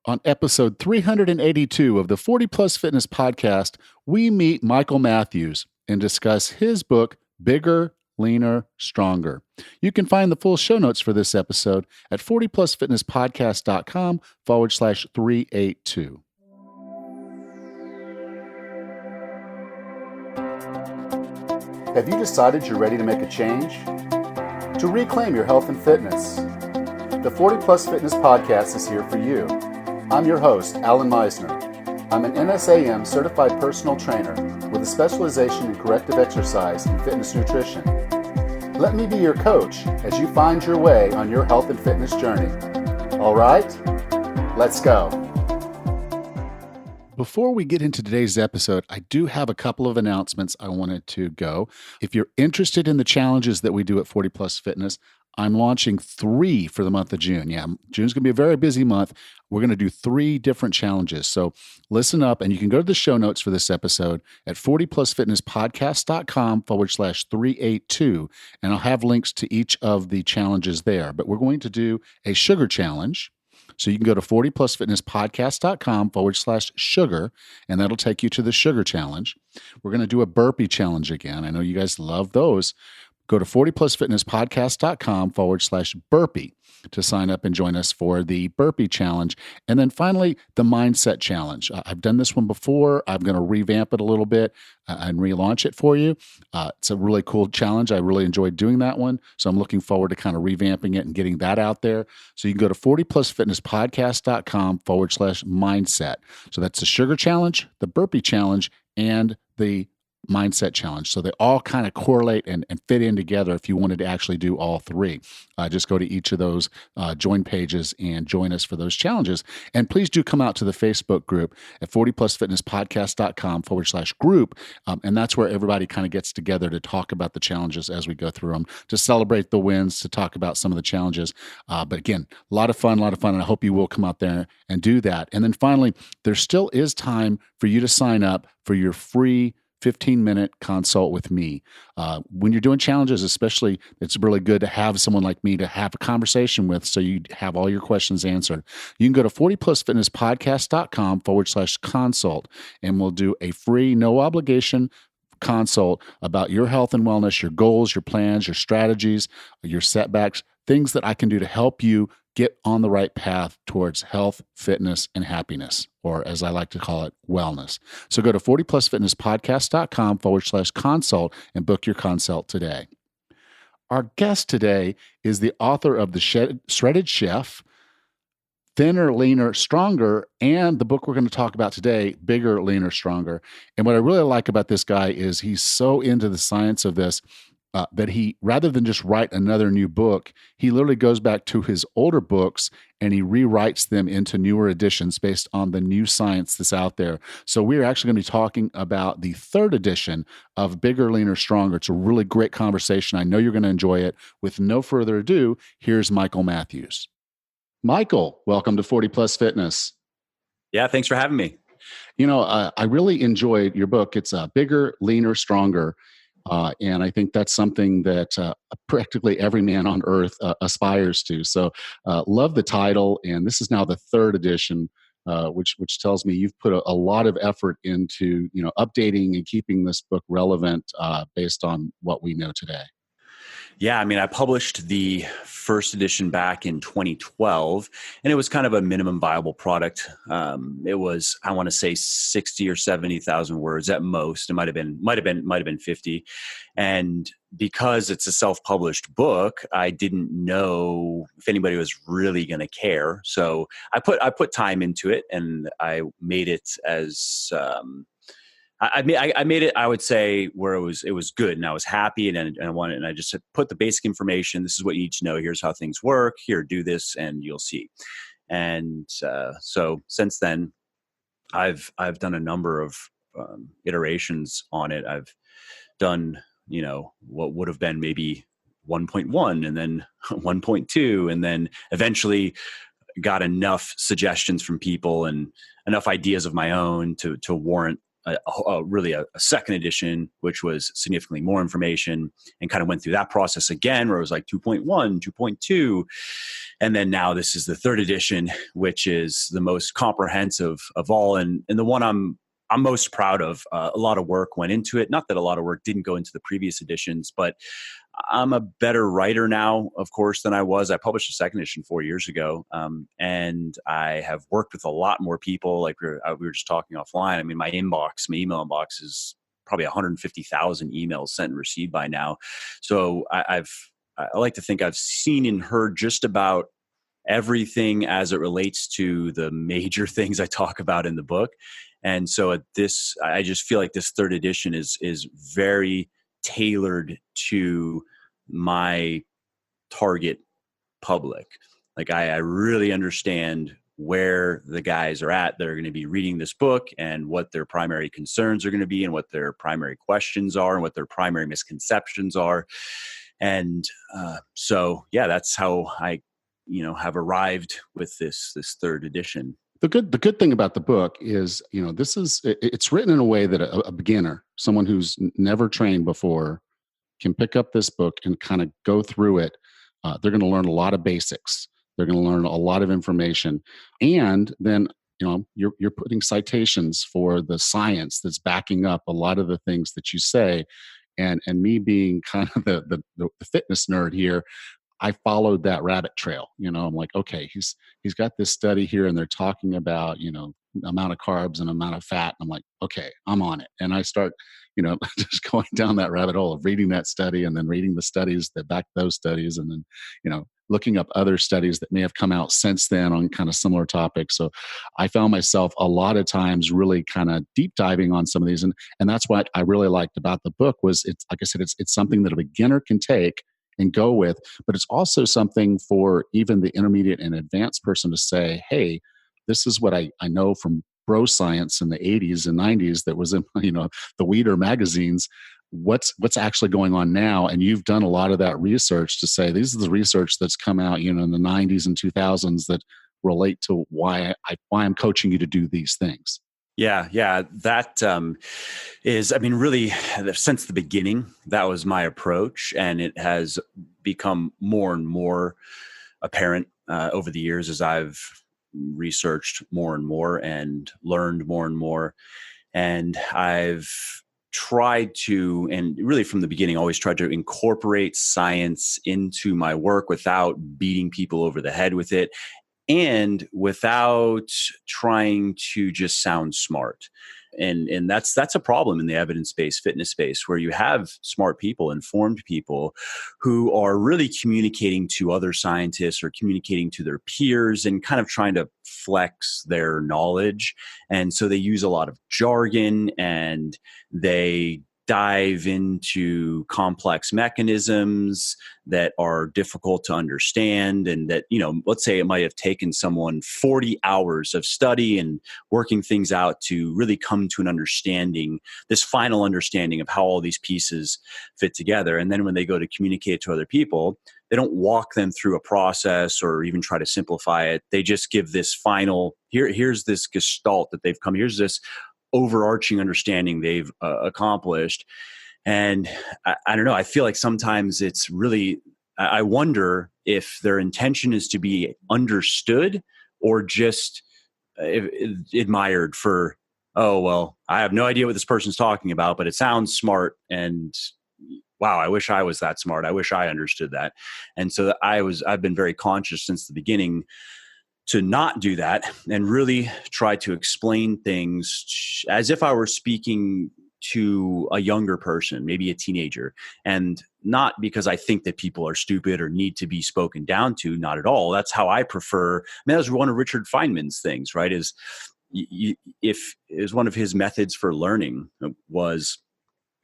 On episode 382 of the 40 Plus Fitness podcast, we meet Michael Matthews and discuss his book, Bigger, Leaner, Stronger. You can find the full show notes for this episode at 40plusfitnesspodcast.com/382. Have you decided you're ready to make a change? To reclaim your health and fitness? The 40 Plus Fitness podcast is here for you. I'm your host, Alan Meisner. I'm an NSAM certified personal trainer with a specialization in corrective exercise and fitness nutrition. Let me be your coach as you find your way on your health and fitness journey. All right, let's go. Before we get into today's episode, I do have a couple of announcements I wanted to go. If you're interested in the challenges that we do at 40 Plus Fitness, I'm launching 3 for the month of June. Yeah, June's going to be a very busy month. We're going to do 3 different challenges. So listen up, and you can go to the show notes for this episode at 40plusfitnesspodcast.com/382, and I'll have links to each of the challenges there. But we're going to do a sugar challenge. So you can go to 40plusfitnesspodcast.com/sugar, and that'll take you to the sugar challenge. We're going to do a burpee challenge again. I know you guys love those. Go to 40plusfitnesspodcast.com/burpee to sign up and join us for the burpee challenge. And then finally, the mindset challenge. I've done this one before. I'm going to revamp it a little bit and relaunch it for you. It's a really cool challenge. I really enjoyed doing that one. So I'm looking forward to kind of revamping it and getting that out there. So you can go to 40plusfitnesspodcast.com/mindset. So that's the sugar challenge, the burpee challenge, and the mindset challenge. So they all kind of correlate and fit in together if you wanted to actually do all 3. Just go to each of those join pages and join us for those challenges. And please do come out to the Facebook group at 40plusfitnesspodcast.com/group. And that's where everybody kind of gets together to talk about the challenges as we go through them, to celebrate the wins, to talk about some of the challenges. But again, a lot of fun. And I hope you will come out there and do that. And then finally, there still is time for you to sign up for your free 15-minute consult with me. When you're doing challenges, especially, it's really good to have someone like me to have a conversation with so you have all your questions answered. You can go to 40plusfitnesspodcast.com/consult, and we'll do a free, no obligation consult about your health and wellness, your goals, your plans, your strategies, your setbacks, things that I can do to help you get on the right path towards health, fitness, and happiness, or as I like to call it, wellness. So go to 40plusfitnesspodcast.com/consult and book your consult today. Our guest today is the author of The Shredded Chef, Thinner, Leaner, Stronger, and the book we're going to talk about today, Bigger, Leaner, Stronger. And what I really like about this guy is he's so into the science of this that he, rather than just write another new book, he literally goes back to his older books and he rewrites them into newer editions based on the new science that's out there. So we're actually going to be talking about the 3rd edition of Bigger, Leaner, Stronger. It's a really great conversation. I know you're going to enjoy it. With no further ado, here's Michael Matthews. Michael, welcome to 40 Plus Fitness. Yeah, thanks for having me. You know, I really enjoyed your book. It's Bigger, Leaner, Stronger. And I think that's something that practically every man on earth aspires to. So love the title. And this is now the 3rd edition, which tells me you've put a lot of effort into, updating and keeping this book relevant based on what we know today. Yeah, I mean, I published the 1st edition back in 2012, and it was kind of a minimum viable product. It was, I want to say, 60 or 70,000 words at most. It might have been 50. And because it's a self-published book, I didn't know if anybody was really going to care. So I put time into it, and I made it as I made it, I would say, where it was good, and I was happy, and I wanted, and I just put the basic information. This is what you need to know. Here's how things work. Here, do this, and you'll see. And so since then, I've done a number of iterations on it. I've done, what would have been maybe 1.1, and then 1.2, and then eventually got enough suggestions from people and enough ideas of my own to warrant really a second edition, which was significantly more information, and kind of went through that process again, where it was like 2.1, 2.2. And then now this is the third edition, which is the most comprehensive of all. And the one I'm most proud of. A lot of work went into it. Not that a lot of work didn't go into the previous editions, but I'm a better writer now, of course, than I was. I published a second edition 4 years ago, and I have worked with a lot more people. Like we were just talking offline. I mean, my email inbox is probably 150,000 emails sent and received by now. So I like to think I've seen and heard just about everything as it relates to the major things I talk about in the book. And so I just feel like this third edition is very tailored to my target public. Like I really understand where the guys are at that are going to be reading this book, and what their primary concerns are going to be, and what their primary questions are, and what their primary misconceptions are. And so, yeah, that's how I, have arrived with this third edition. The good thing about the book is, it's written in a way that a beginner, someone who's never trained before, can pick up this book and kind of go through it. They're going to learn a lot of basics. They're going to learn a lot of information, and then you're putting citations for the science that's backing up a lot of the things that you say. And me being kind of the fitness nerd here, I followed that rabbit trail. I'm like, okay, he's got this study here, and they're talking about, amount of carbs and amount of fat. And I'm like, okay, I'm on it. And I start, just going down that rabbit hole of reading that study, and then reading the studies that back those studies, and then, looking up other studies that may have come out since then on kind of similar topics. So I found myself a lot of times really kind of deep diving on some of these. And that's what I really liked about the book was, it's, like I said, it's something that a beginner can take and go with, but it's also something for even the intermediate and advanced person to say, hey, this is what I know from bro science in the 80s and 90s that was in, the Weeder magazines. What's actually going on now? And you've done a lot of that research to say, this is the research that's come out, in the 90s and 2000s that relate to why I'm coaching you to do these things. Yeah. That is, really, since the beginning, that was my approach. And it has become more and more apparent over the years as I've researched more and more and learned more and more. And I've tried to, and really from the beginning, always tried to incorporate science into my work without beating people over the head with it, and without trying to just sound smart. And that's a problem in the evidence-based fitness space, where you have smart people, informed people who are really communicating to other scientists or communicating to their peers and kind of trying to flex their knowledge. And so they use a lot of jargon, and they dive into complex mechanisms that are difficult to understand, and that, let's say it might have taken someone 40 hours of study and working things out to really come to an understanding, this final understanding of how all these pieces fit together. And then when they go to communicate to other people, they don't walk them through a process or even try to simplify it. They just give this final, here's this gestalt that they've come, here's this overarching understanding they've accomplished. And I don't know, I feel like sometimes it's really, I wonder if their intention is to be understood or just admired for, oh, well, I have no idea what this person's talking about, but it sounds smart, and wow, I wish I was that smart. I wish I understood that. And so I've been very conscious since the beginning to not do that, and really try to explain things as if I were speaking to a younger person, maybe a teenager, and not because I think that people are stupid or need to be spoken down to. Not at all. That's how I prefer. That was one of Richard Feynman's things, right? If one of his methods for learning was,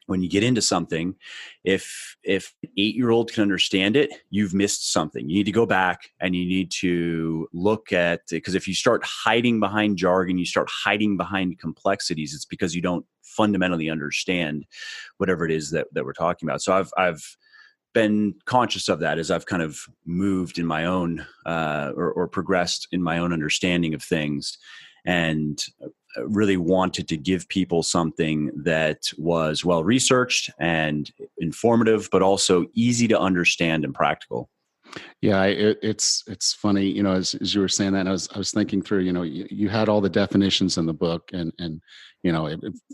when you get into something, if an 8-year-old can understand it, you've missed something. You need to go back and you need to look at it, because if you start hiding behind jargon, you start hiding behind complexities, it's because you don't fundamentally understand whatever it is that we're talking about. So I've been conscious of that as I've kind of moved in my own or progressed in my own understanding of things. And really wanted to give people something that was well researched and informative, but also easy to understand and practical. Yeah, it's funny, as you were saying that, I was thinking through, you had all the definitions in the book, and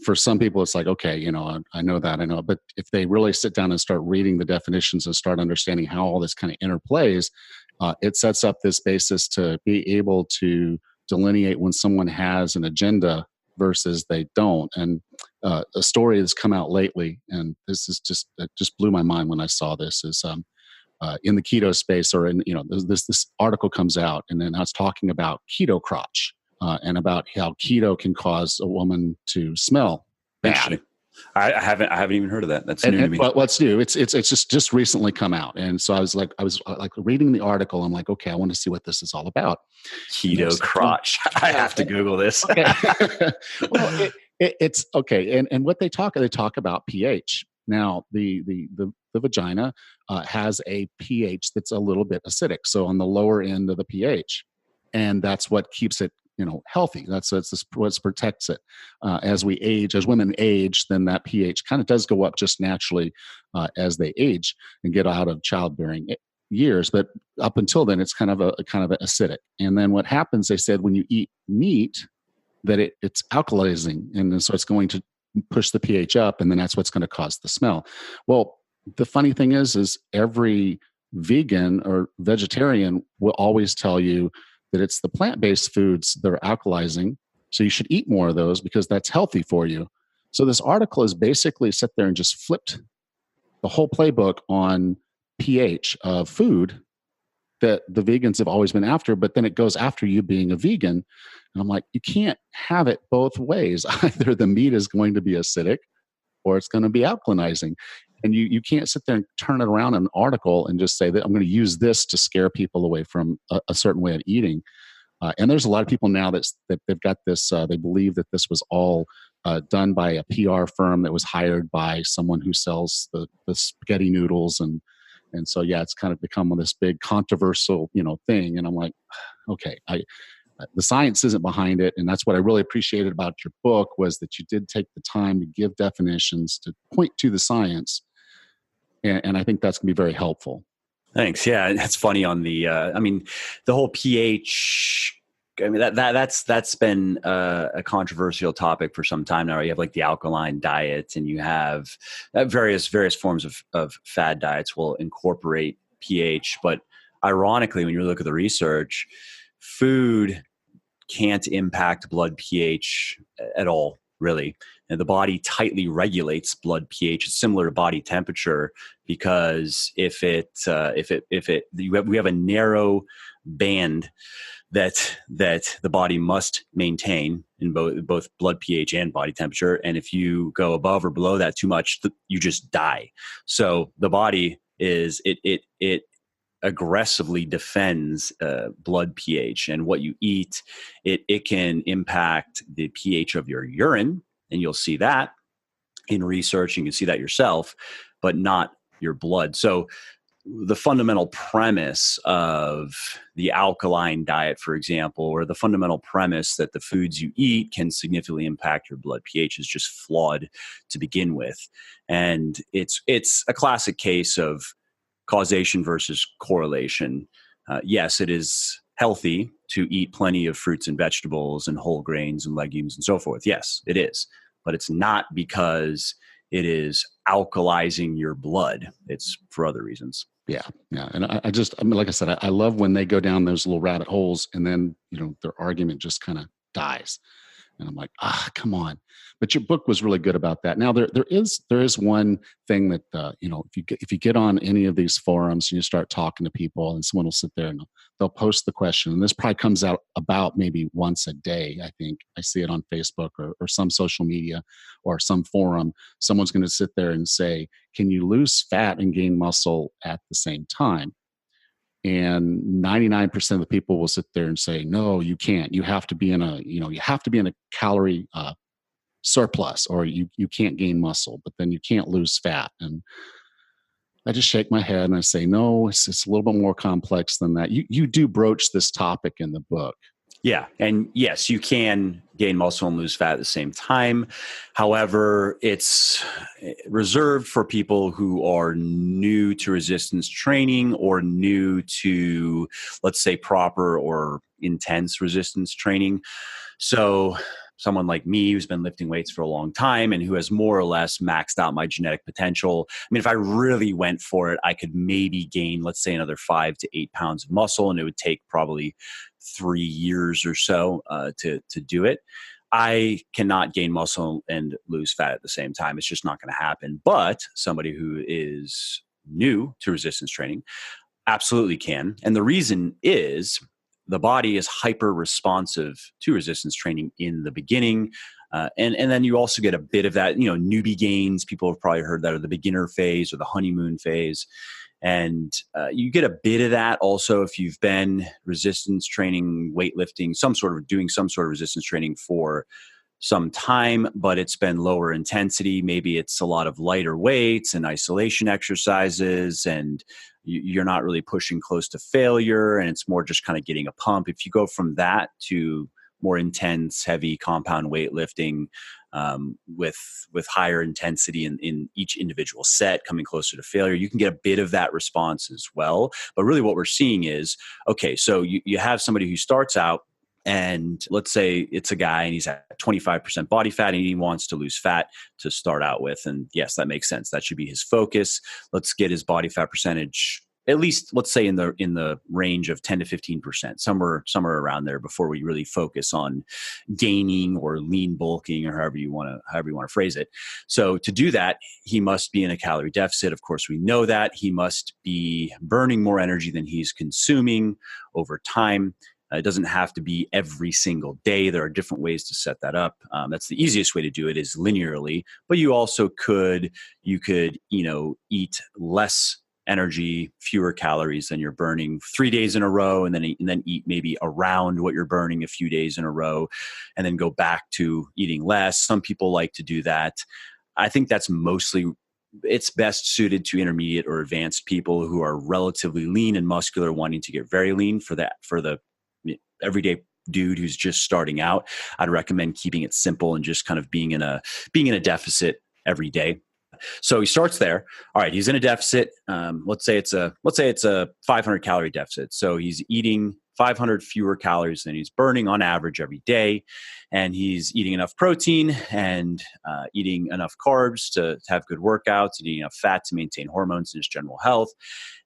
for some people it's like, okay, I know that, I know, but if they really sit down and start reading the definitions and start understanding how all this kind of interplays, it sets up this basis to be able to delineate when someone has an agenda versus they don't. And a story that's come out lately, and this is it just blew my mind when I saw this, is in the keto space, or in, this article comes out, and then I was talking about keto crotch, and about how keto can cause a woman to smell bad. Interesting. I haven't even heard of that. That's new to me. Well, let's do. It's just recently come out, and so I was like reading the article. I'm like, okay, I want to see what this is all about. Keto crotch. I have to Google this. Okay. Well, it's okay, and what they talk about pH. Now, the vagina has a pH that's a little bit acidic, so on the lower end of the pH, and that's what keeps it, healthy. That's what protects it. As women age, then that pH kind of does go up just naturally as they age and get out of childbearing years. But up until then, it's kind of acidic. And then what happens? They said when you eat meat, that it's alkalizing, and then so it's going to push the pH up, and then that's what's going to cause the smell. Well, the funny thing is every vegan or vegetarian will always tell you that it's the plant-based foods that are alkalizing, so you should eat more of those because that's healthy for you. So this article is basically sat there and just flipped the whole playbook on pH of food that the vegans have always been after, but then it goes after you being a vegan. And I'm like, you can't have it both ways. Either the meat is going to be acidic or it's going to be alkalinizing. And you can't sit there and turn it around in an article and just say that I'm going to use this to scare people away from a certain way of eating. And there's a lot of people now that they've got this, they believe that this was all done by a PR firm that was hired by someone who sells the spaghetti noodles. And so, yeah, it's kind of become this big controversial, thing. And I'm like, okay, the science isn't behind it. And that's what I really appreciated about your book, was that you did take the time to give definitions, to point to the science. And I think that's going to be very helpful. Thanks. Yeah, that's funny on the. The whole pH. I mean that's been a controversial topic for some time now. You have like the alkaline diet, and you have various forms of fad diets will incorporate pH. But ironically, when you look at the research, food can't impact blood pH at all, really. And the body tightly regulates blood pH. It's similar to body temperature, because we have a narrow band that the body must maintain in both blood pH and body temperature. And if you go above or below that too much, you just die. So the body it aggressively defends blood pH, and what you eat, it can impact the pH of your urine. And you'll see that in research, you can see that yourself, but not your blood. So the fundamental premise of the alkaline diet, for example, or the fundamental premise that the foods you eat can significantly impact your blood pH, is just flawed to begin with. And it's a classic case of causation versus correlation. Yes, it is healthy to eat plenty of fruits and vegetables and whole grains and legumes and so forth. Yes, it is. But it's not because it is alkalizing your blood. It's for other reasons. Yeah. And like I said, I love when they go down those little rabbit holes, and then, their argument just kind of dies. And I'm like, come on. But your book was really good about that. Now, there is one thing that, if you get on any of these forums and you start talking to people, and someone will sit there and they'll post the question. And this probably comes out about maybe once a day. I think I see it on Facebook or some social media or some forum. Someone's going to sit there and say, can you lose fat and gain muscle at the same time? And 99% of the people will sit there and say, no, you can't. You have to be in a calorie surplus, or you can't gain muscle, but then you can't lose fat. And I just shake my head and I say, no, it's a little bit more complex than that. You do broach this topic in the book. Yeah. And yes, you can gain muscle and lose fat at the same time. However, it's reserved for people who are new to resistance training or new to, let's say, proper or intense resistance training. So, someone like me who's been lifting weights for a long time and who has more or less maxed out my genetic potential. I mean, if I really went for it, I could maybe gain, let's say, another 5 to 8 pounds of muscle, and it would take probably 3 years or so to do it. I cannot gain muscle and lose fat at the same time. It's just not going to happen. But somebody who is new to resistance training absolutely can. And the reason is the body is hyper responsive to resistance training in the beginning. And then you also get a bit of that, newbie gains. People have probably heard that, or the beginner phase or the honeymoon phase. And you get a bit of that also if you've been resistance training, weightlifting, doing some sort of resistance training for some time, but it's been lower intensity. Maybe it's a lot of lighter weights and isolation exercises, and you're not really pushing close to failure, and it's more just kind of getting a pump. If you go from that to more intense, heavy compound weightlifting with higher intensity in each individual set, coming closer to failure, you can get a bit of that response as well. But really what we're seeing is, okay, so you have somebody who starts out, and let's say it's a guy and he's at 25% body fat and he wants to lose fat to start out with. And yes, that makes sense. That should be his focus. Let's get his body fat percentage, at least let's say in the range of 10 to 15%, somewhere around there, before we really focus on gaining or lean bulking, or however you want to phrase it. So to do that, he must be in a calorie deficit. Of course, we know that. He must be burning more energy than he's consuming over time. It doesn't have to be every single day. There are different ways to set that up. That's the easiest way to do it, is linearly. But you also could eat less energy, fewer calories than you're burning 3 days in a row, and then eat maybe around what you're burning a few days in a row, and then go back to eating less. Some people like to do that. I think it's best suited to intermediate or advanced people who are relatively lean and muscular, wanting to get very lean. For the everyday dude who's just starting out, I'd recommend keeping it simple and just kind of being in a deficit every day. So he starts there. All right, he's in a deficit. Let's say it's a 500 calorie deficit. So he's eating 500 fewer calories than he's burning on average every day, and he's eating enough protein and eating enough carbs to have good workouts, and eating enough fat to maintain hormones and his general health.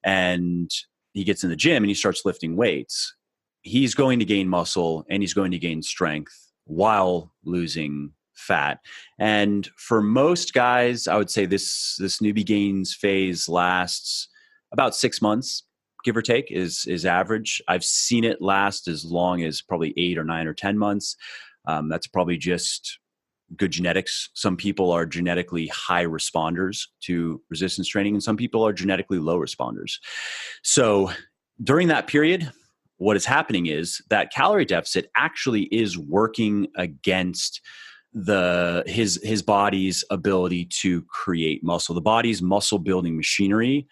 And he gets in the gym and he starts lifting weights. He's going to gain muscle and he's going to gain strength while losing fat. And for most guys, I would say this newbie gains phase lasts about 6 months, give or take, is average. I've seen it last as long as probably 8 or 9 or 10 months. That's probably just good genetics. Some people are genetically high responders to resistance training, and some people are genetically low responders. So during that period, what is happening is that calorie deficit actually is working against his body's ability to create muscle. The body's muscle building machinery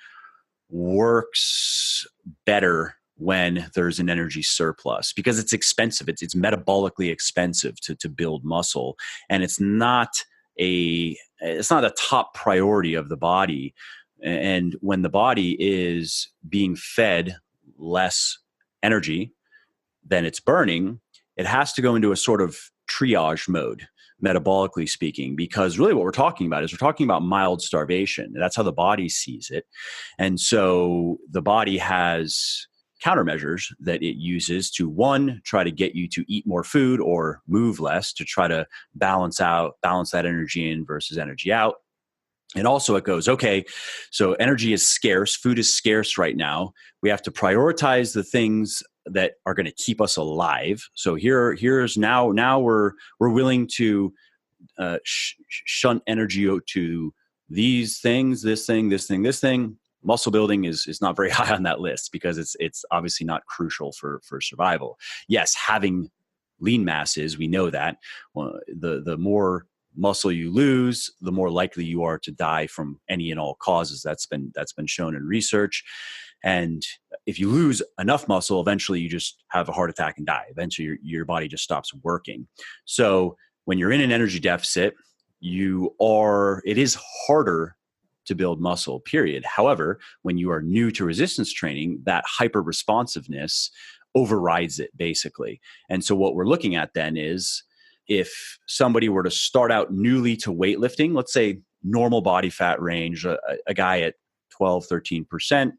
works better when there's an energy surplus, because it's expensive. It's metabolically expensive to build muscle, and it's not a top priority of the body. And when the body is being fed less energy than it's burning, it has to go into a sort of triage mode, metabolically speaking, because really what we're talking about mild starvation. That's how the body sees it. And so the body has countermeasures that it uses to, one, try to get you to eat more food or move less, to try to balance that energy in versus energy out. And also it goes, okay, so energy is scarce, food is scarce right now. We have to prioritize the things that are going to keep us alive. So here's now we're willing to shunt energy to these things, this thing. Muscle building is not very high on that list, because it's obviously not crucial for survival. Yes, having lean mass is, we know that. Well, the more muscle you lose, the more likely you are to die from any and all causes. That's been shown in research. And if you lose enough muscle, eventually you just have a heart attack and die. Eventually your body just stops working. So when you're in an energy deficit, it is harder to build muscle, period. However, when you are new to resistance training, that hyper responsiveness overrides it basically. And so what we're looking at then is, if somebody were to start out newly to weightlifting, let's say normal body fat range, a guy at 12, 13%,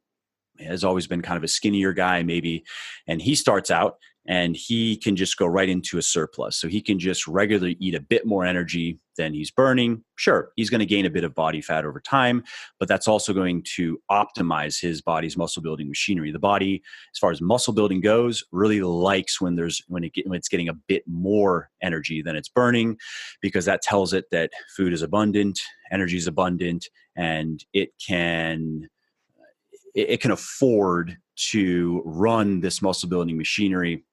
has always been kind of a skinnier guy maybe, and he starts out and he can just go right into a surplus. So he can just regularly eat a bit more energy than he's burning. Sure, he's going to gain a bit of body fat over time, but that's also going to optimize his body's muscle building machinery. The body, as far as muscle building goes, really likes when it's getting a bit more energy than it's burning, because that tells it that food is abundant, energy is abundant, and it can afford to run this muscle building machinery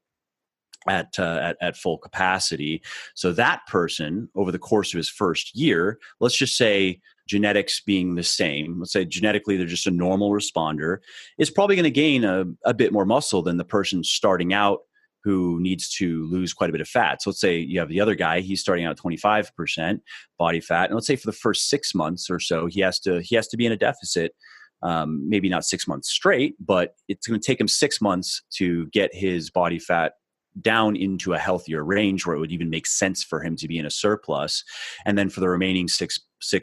at full capacity. So that person, over the course of his first year, let's just say genetics being the same, let's say genetically they're just a normal responder, is probably going to gain a bit more muscle than the person starting out who needs to lose quite a bit of fat. So let's say you have the other guy, he's starting out at 25% body fat. And let's say for the first 6 months or so, he has to be in a deficit. Maybe not 6 months straight, but it's going to take him 6 months to get his body fat down into a healthier range where it would even make sense for him to be in a surplus. And then for the remaining six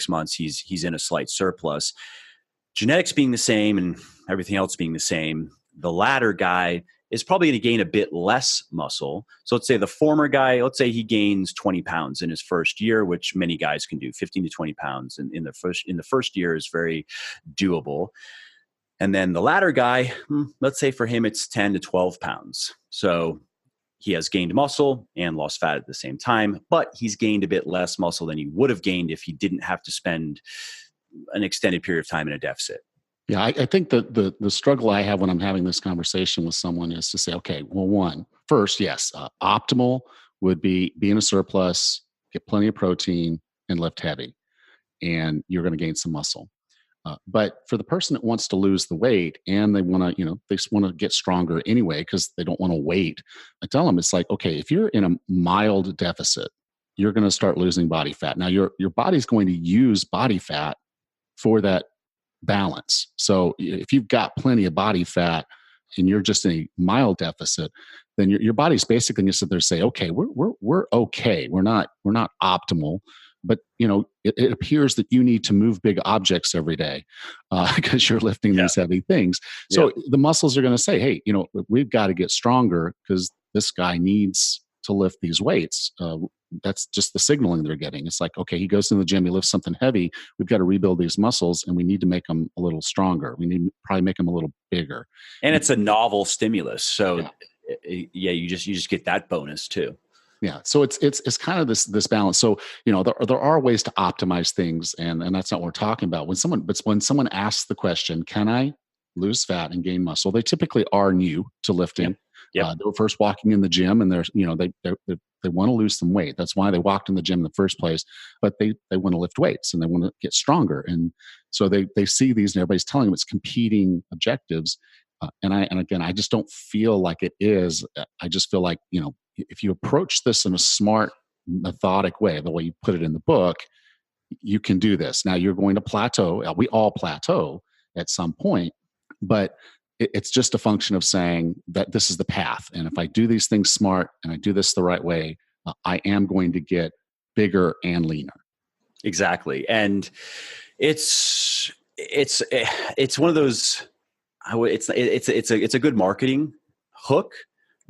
months, he's in a slight surplus. Genetics being the same and everything else being the same, the latter guy is probably going to gain a bit less muscle. So let's say the former guy, let's say he gains 20 pounds in his first year, which many guys can do, 15 to 20 pounds in the first year is very doable. And then the latter guy, let's say for him, it's 10 to 12 pounds. So he has gained muscle and lost fat at the same time, but he's gained a bit less muscle than he would have gained if he didn't have to spend an extended period of time in a deficit. Yeah, I think that the struggle I have when I'm having this conversation with someone is to say, okay, well, first, yes, optimal would be in a surplus, get plenty of protein, and lift heavy, and you're going to gain some muscle. But for the person that wants to lose the weight and they want to, they just want to get stronger anyway because they don't want to wait, I tell them it's like, okay, if you're in a mild deficit, you're going to start losing body fat. Now your body's going to use body fat for that balance. So if you've got plenty of body fat and you're just in a mild deficit, then your body's basically going to sit there and say, okay, we're okay. We're not optimal. But it appears that you need to move big objects every day because you're lifting these heavy things. So the muscles are going to say, "Hey, we've got to get stronger because this guy needs to lift these weights." That's just the signaling they're getting. It's like, okay, he goes to the gym, he lifts something heavy. We've got to rebuild these muscles, and we need to make them a little stronger. We need to probably make them a little bigger. And it's a novel stimulus, so you just get that bonus too. Yeah. So it's kind of this balance. So, there are ways to optimize things, and that's not what we're talking about. When someone asks the question, can I lose fat and gain muscle? They typically are new to lifting. Yep. They were first walking in the gym and they want to lose some weight. That's why they walked in the gym in the first place, but they want to lift weights and they want to get stronger. And so they see these and everybody's telling them it's competing objectives. And I just don't feel like it is. I just feel like, if you approach this in a smart, methodic way, the way you put it in the book, you can do this. Now you're going to plateau. We all plateau at some point, but it's just a function of saying that this is the path. And if I do these things smart and I do this the right way, I am going to get bigger and leaner. Exactly. And it's one of those, it's a good marketing hook.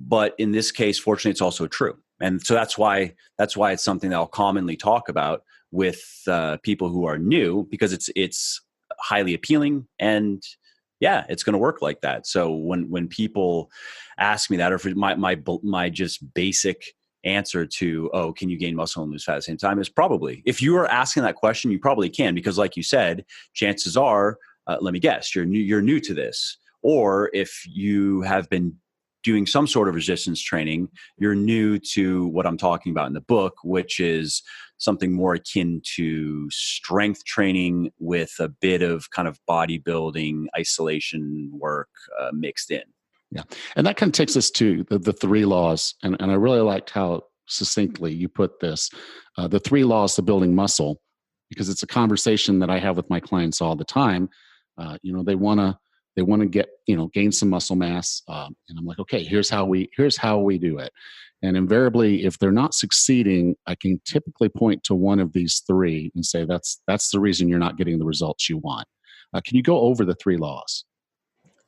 But in this case, fortunately, it's also true. And so that's why it's something that I'll commonly talk about with people who are new, because it's highly appealing and it's going to work like that. So when people ask me that, or if my just basic answer to, oh, can you gain muscle and lose fat at the same time, is probably. If you are asking that question, you probably can, because like you said, chances are, let me guess, you're new to this. Or if you have been doing some sort of resistance training, you're new to what I'm talking about in the book, which is something more akin to strength training with a bit of kind of bodybuilding isolation work mixed in. Yeah. And that kind of takes us to the three laws. And I really liked how succinctly you put this, the three laws to building muscle, because it's a conversation that I have with my clients all the time. They want to get, gain some muscle mass. And I'm like, okay, here's how we do it. And invariably, if they're not succeeding, I can typically point to one of these three and say, that's the reason you're not getting the results you want. Can you go over the three laws?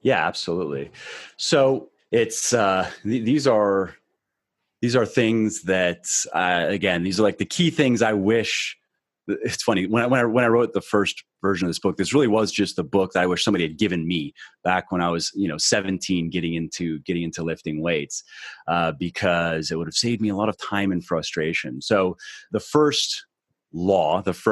Yeah, absolutely. So it's these are things that again, these are like the key things I wish. It's funny when I wrote the first version of this book, this really was just the book that I wish somebody had given me back when I was 17, getting into lifting weights, because it would have saved me a lot of time and frustration. So the first law, this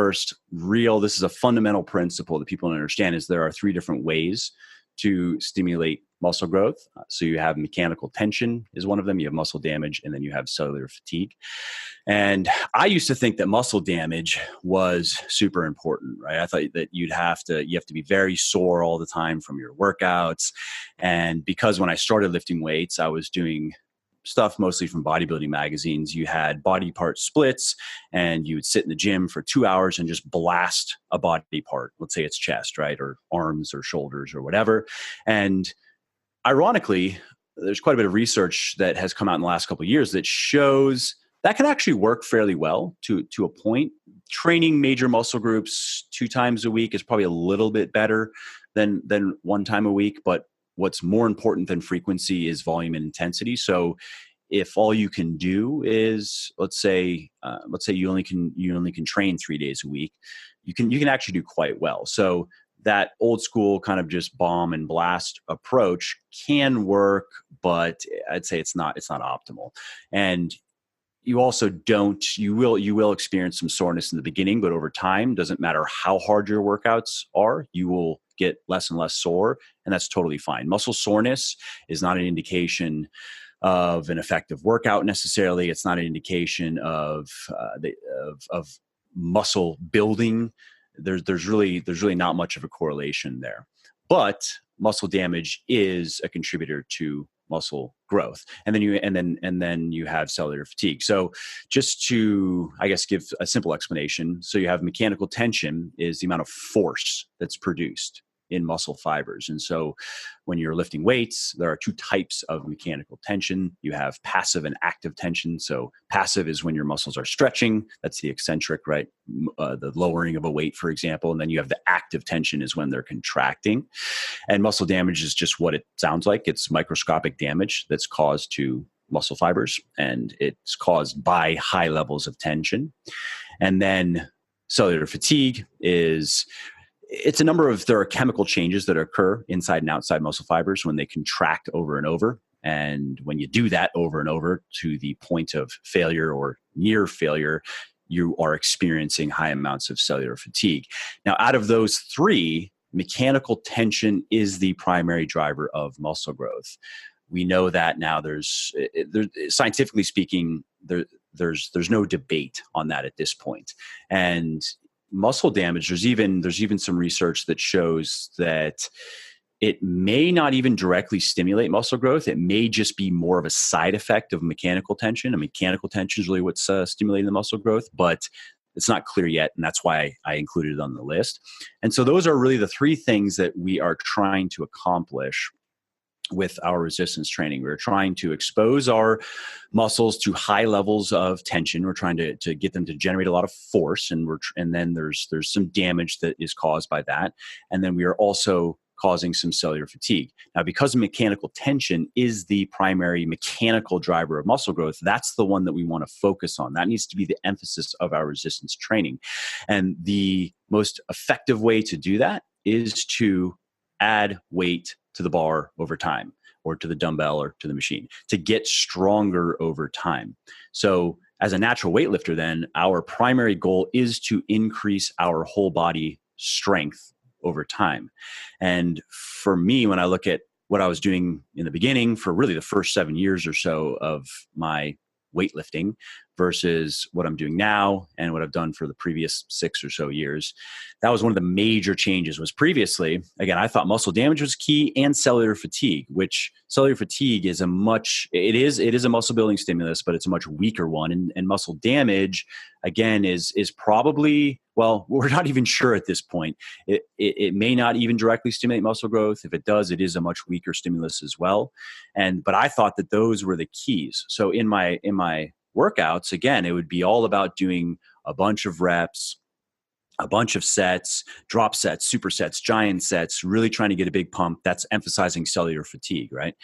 is a fundamental principle that people don't understand, is there are three different ways to stimulate muscle growth. So you have mechanical tension is one of them, you have muscle damage, and then you have cellular fatigue. And I used to think that muscle damage was super important, right? I thought that you have to be very sore all the time from your workouts. And because when I started lifting weights, I was doing stuff mostly from bodybuilding magazines. You had body part splits, and you would sit in the gym for 2 hours and just blast a body part. Let's say it's chest, right? Or arms or shoulders or whatever. And ironically, there's quite a bit of research that has come out in the last couple of years that shows that can actually work fairly well to a point. Training major muscle groups 2 times a week is probably a little bit better than 1 time a week, but what's more important than frequency is volume and intensity. So if all you can do is, let's say you only can train 3 days a week, you can actually do quite well. So that old school kind of just bomb and blast approach can work, but I'd say it's not optimal. And you also you will experience some soreness in the beginning, but over time, doesn't matter how hard your workouts are, you will get less and less sore, and that's totally fine. Muscle soreness is not an indication of an effective workout necessarily. It's not an indication of muscle building. There's really not much of a correlation there. But muscle damage is a contributor to muscle growth. And then you have cellular fatigue. So just to, I guess, give a simple explanation. So you have mechanical tension is the amount of force that's produced in muscle fibers. And so when you're lifting weights, there are 2 types of mechanical tension. You have passive and active tension. So passive is when your muscles are stretching. That's the eccentric, right? The lowering of a weight, for example. And then you have the active tension is when they're contracting. And muscle damage is just what it sounds like. It's microscopic damage that's caused to muscle fibers, and it's caused by high levels of tension. And then cellular fatigue there are chemical changes that occur inside and outside muscle fibers when they contract over and over. And when you do that over and over to the point of failure or near failure, you are experiencing high amounts of cellular fatigue. Now, out of those 3, mechanical tension is the primary driver of muscle growth. We know that now. Scientifically speaking, there's no debate on that at this point. And muscle damage, there's even some research that shows that it may not even directly stimulate muscle growth. It may just be more of a side effect of mechanical tension. And mechanical tension is really what's stimulating the muscle growth, but it's not clear yet. And that's why I included it on the list. And so those are really the 3 things that we are trying to accomplish with our resistance training. We're trying to expose our muscles to high levels of tension. We're trying to get them to generate a lot of force, and then there's some damage that is caused by that. And then we are also causing some cellular fatigue. Now, because mechanical tension is the primary mechanical driver of muscle growth, that's the one that we want to focus on. That needs to be the emphasis of our resistance training. And the most effective way to do that is to add weight to the bar over time, or to the dumbbell or to the machine, to get stronger over time. So as a natural weightlifter, then our primary goal is to increase our whole body strength over time. And for me, when I look at what I was doing in the beginning for really the first 7 years or so of my weightlifting versus what I'm doing now and what I've done for the previous 6 or so years. That was one of the major changes. Was previously, again, I thought muscle damage was key and cellular fatigue, which cellular fatigue is it is a muscle building stimulus, but it's a much weaker one. And muscle damage, again, is probably, well, we're not even sure at this point. It may not even directly stimulate muscle growth. If it does, it is a much weaker stimulus as well. But I thought that those were the keys. So in my workouts, again, it would be all about doing a bunch of reps, a bunch of sets, drop sets, supersets, giant sets, really trying to get a big pump. That's emphasizing cellular fatigue, right?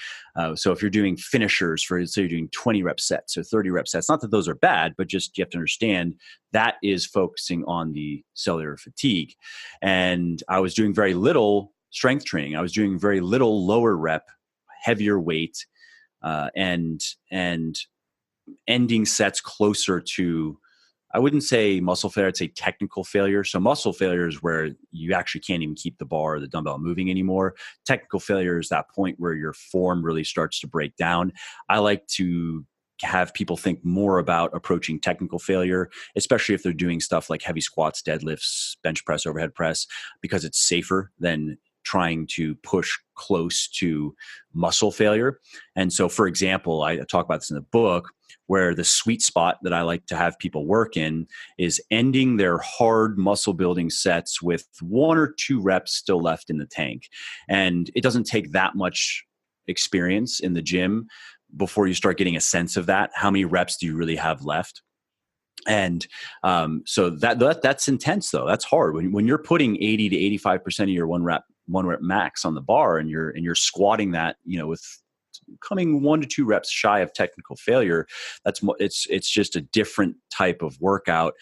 So if you're doing finishers so you're doing 20 rep sets or 30 rep sets, not that those are bad, but just you have to understand that is focusing on the cellular fatigue. And I was doing very little strength training. I was doing very little lower rep, heavier weight, and ending sets closer to, I wouldn't say muscle failure, I'd say technical failure. So muscle failure is where you actually can't even keep the bar or the dumbbell moving anymore. Technical failure is that point where your form really starts to break down. I like to have people think more about approaching technical failure, especially if they're doing stuff like heavy squats, deadlifts, bench press, overhead press, because it's safer than trying to push close to muscle failure. And so, for example, I talk about this in the book, where the sweet spot that I like to have people work in is ending their hard muscle building sets with 1 or 2 reps still left in the tank. And it doesn't take that much experience in the gym before you start getting a sense of that. How many reps do you really have left? And so that's intense, though. That's hard when you're putting 80 to 85% of your one rep max on the bar, and you're squatting that, with coming 1 to 2 reps shy of technical failure. It's just a different type of workout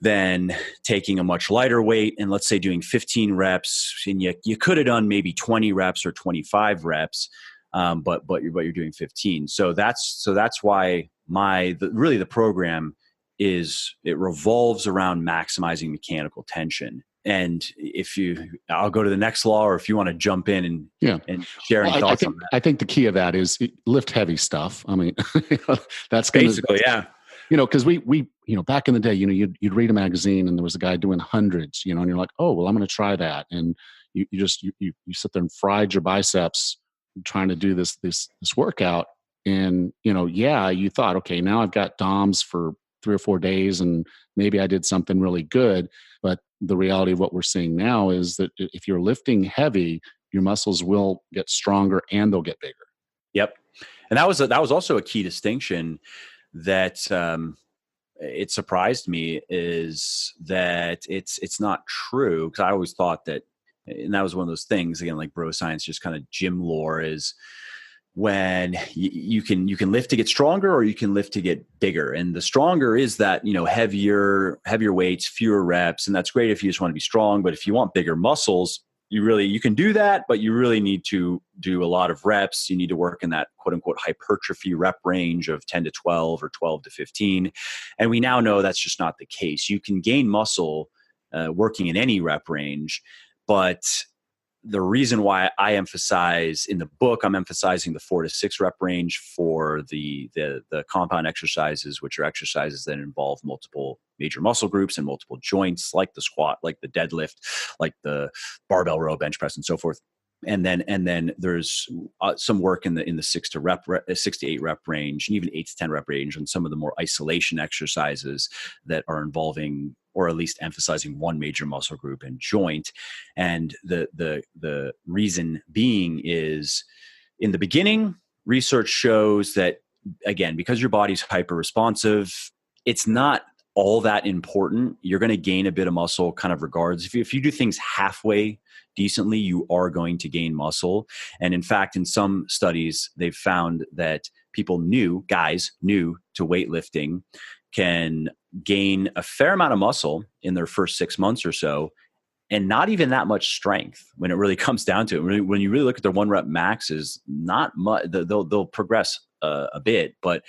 than taking a much lighter weight and, let's say, doing 15 reps, and you could have done maybe 20 reps or 25 reps, but you're doing 15. So that's why the program it revolves around maximizing mechanical tension. And I'll go to the next law, or if you want to jump in and share any thoughts on that. I think the key of that is lift heavy stuff. I mean, that's basically, yeah. Because we back in the day, you'd read a magazine and there was a guy doing hundreds, and you're like, oh, well, I'm going to try that. And you sit there and fried your biceps trying to do this workout. And, you thought, okay, now I've got DOMs for 3 or 4 days and maybe I did something really good. But the reality of what we're seeing now is that if you're lifting heavy, your muscles will get stronger and they'll get bigger. Yep. And that was also a key distinction that it surprised me, is that it's not true. Because I always thought that, and that was one of those things, again, like bro science, just kind of gym lore, is when you can lift to get stronger, or you can lift to get bigger. And the stronger is that, heavier weights, fewer reps. And that's great if you just want to be strong. But if you want bigger muscles, you can do that, but you really need to do a lot of reps. You need to work in that quote unquote hypertrophy rep range of 10 to 12 or 12 to 15. And we now know that's just not the case. You can gain muscle working in any rep range, but the reason why I emphasize in the book, I'm emphasizing the 4 to 6 rep range for the compound exercises, which are exercises that involve multiple major muscle groups and multiple joints, like the squat, like the deadlift, like the barbell row, bench press, and so forth. And then there's some work in the 6 to 8 rep range, and even 8 to 10 rep range on some of the more isolation exercises that are involving, or at least emphasizing, one major muscle group and joint. And the reason being is, in the beginning, research shows that, again, because your body's hyper responsive, it's not all that important. You're going to gain a bit of muscle kind of regardless. If you do things halfway decently, you are going to gain muscle. And in fact, in some studies, they've found that guys new to weightlifting, can gain a fair amount of muscle in their first 6 months or so, and not even that much strength when it really comes down to it. When you really look at their 1 rep maxes, not much. They'll progress a bit, but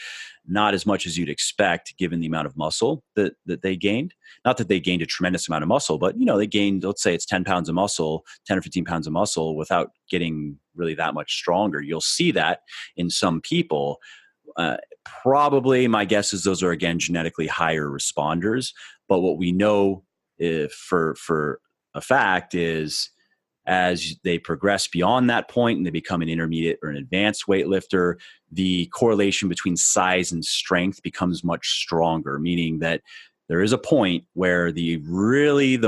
not as much as you'd expect given the amount of muscle that they gained. Not that they gained a tremendous amount of muscle, but they gained, let's say it's 10 pounds of muscle, 10 or 15 pounds of muscle without getting really that much stronger. You'll see that in some people. Probably my guess is those are, again, genetically higher responders. But what we know for a fact is as they progress beyond that point and they become an intermediate or an advanced weightlifter, the correlation between size and strength becomes much stronger, meaning that there is a point where the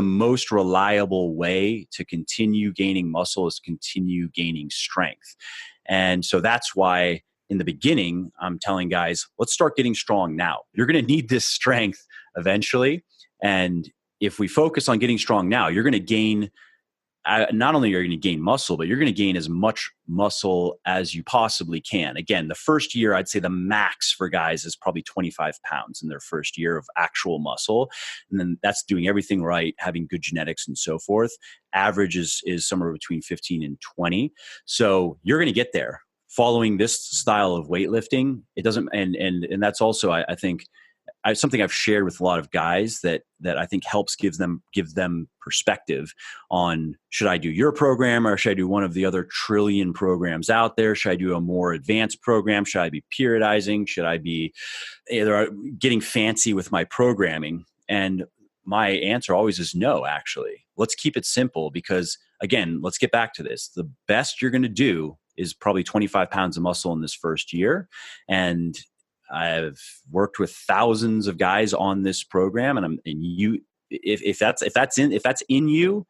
most reliable way to continue gaining muscle is continue gaining strength. And so that's why in the beginning, I'm telling guys, let's start getting strong now. You're going to need this strength eventually. And if we focus on getting strong now, you're going to gain, not only are you going to gain muscle, but you're going to gain as much muscle as you possibly can. Again, the first year, I'd say the max for guys is probably 25 pounds in their first year of actual muscle. And then that's doing everything right, having good genetics and so forth. Average is somewhere between 15 and 20. So you're going to get there. Following this style of weightlifting, it doesn't, and that's also, I think, something I've shared with a lot of guys that I think helps give them perspective on, should I do your program or should I do one of the other trillion programs out there? Should I do a more advanced program? Should I be periodizing? Should I be either getting fancy with my programming? And my answer always is no, actually. Let's keep it simple because, again, let's get back to this. The best you're going to do is probably 25 pounds of muscle in this first year. And I've worked with thousands of guys on this program, if that's in you,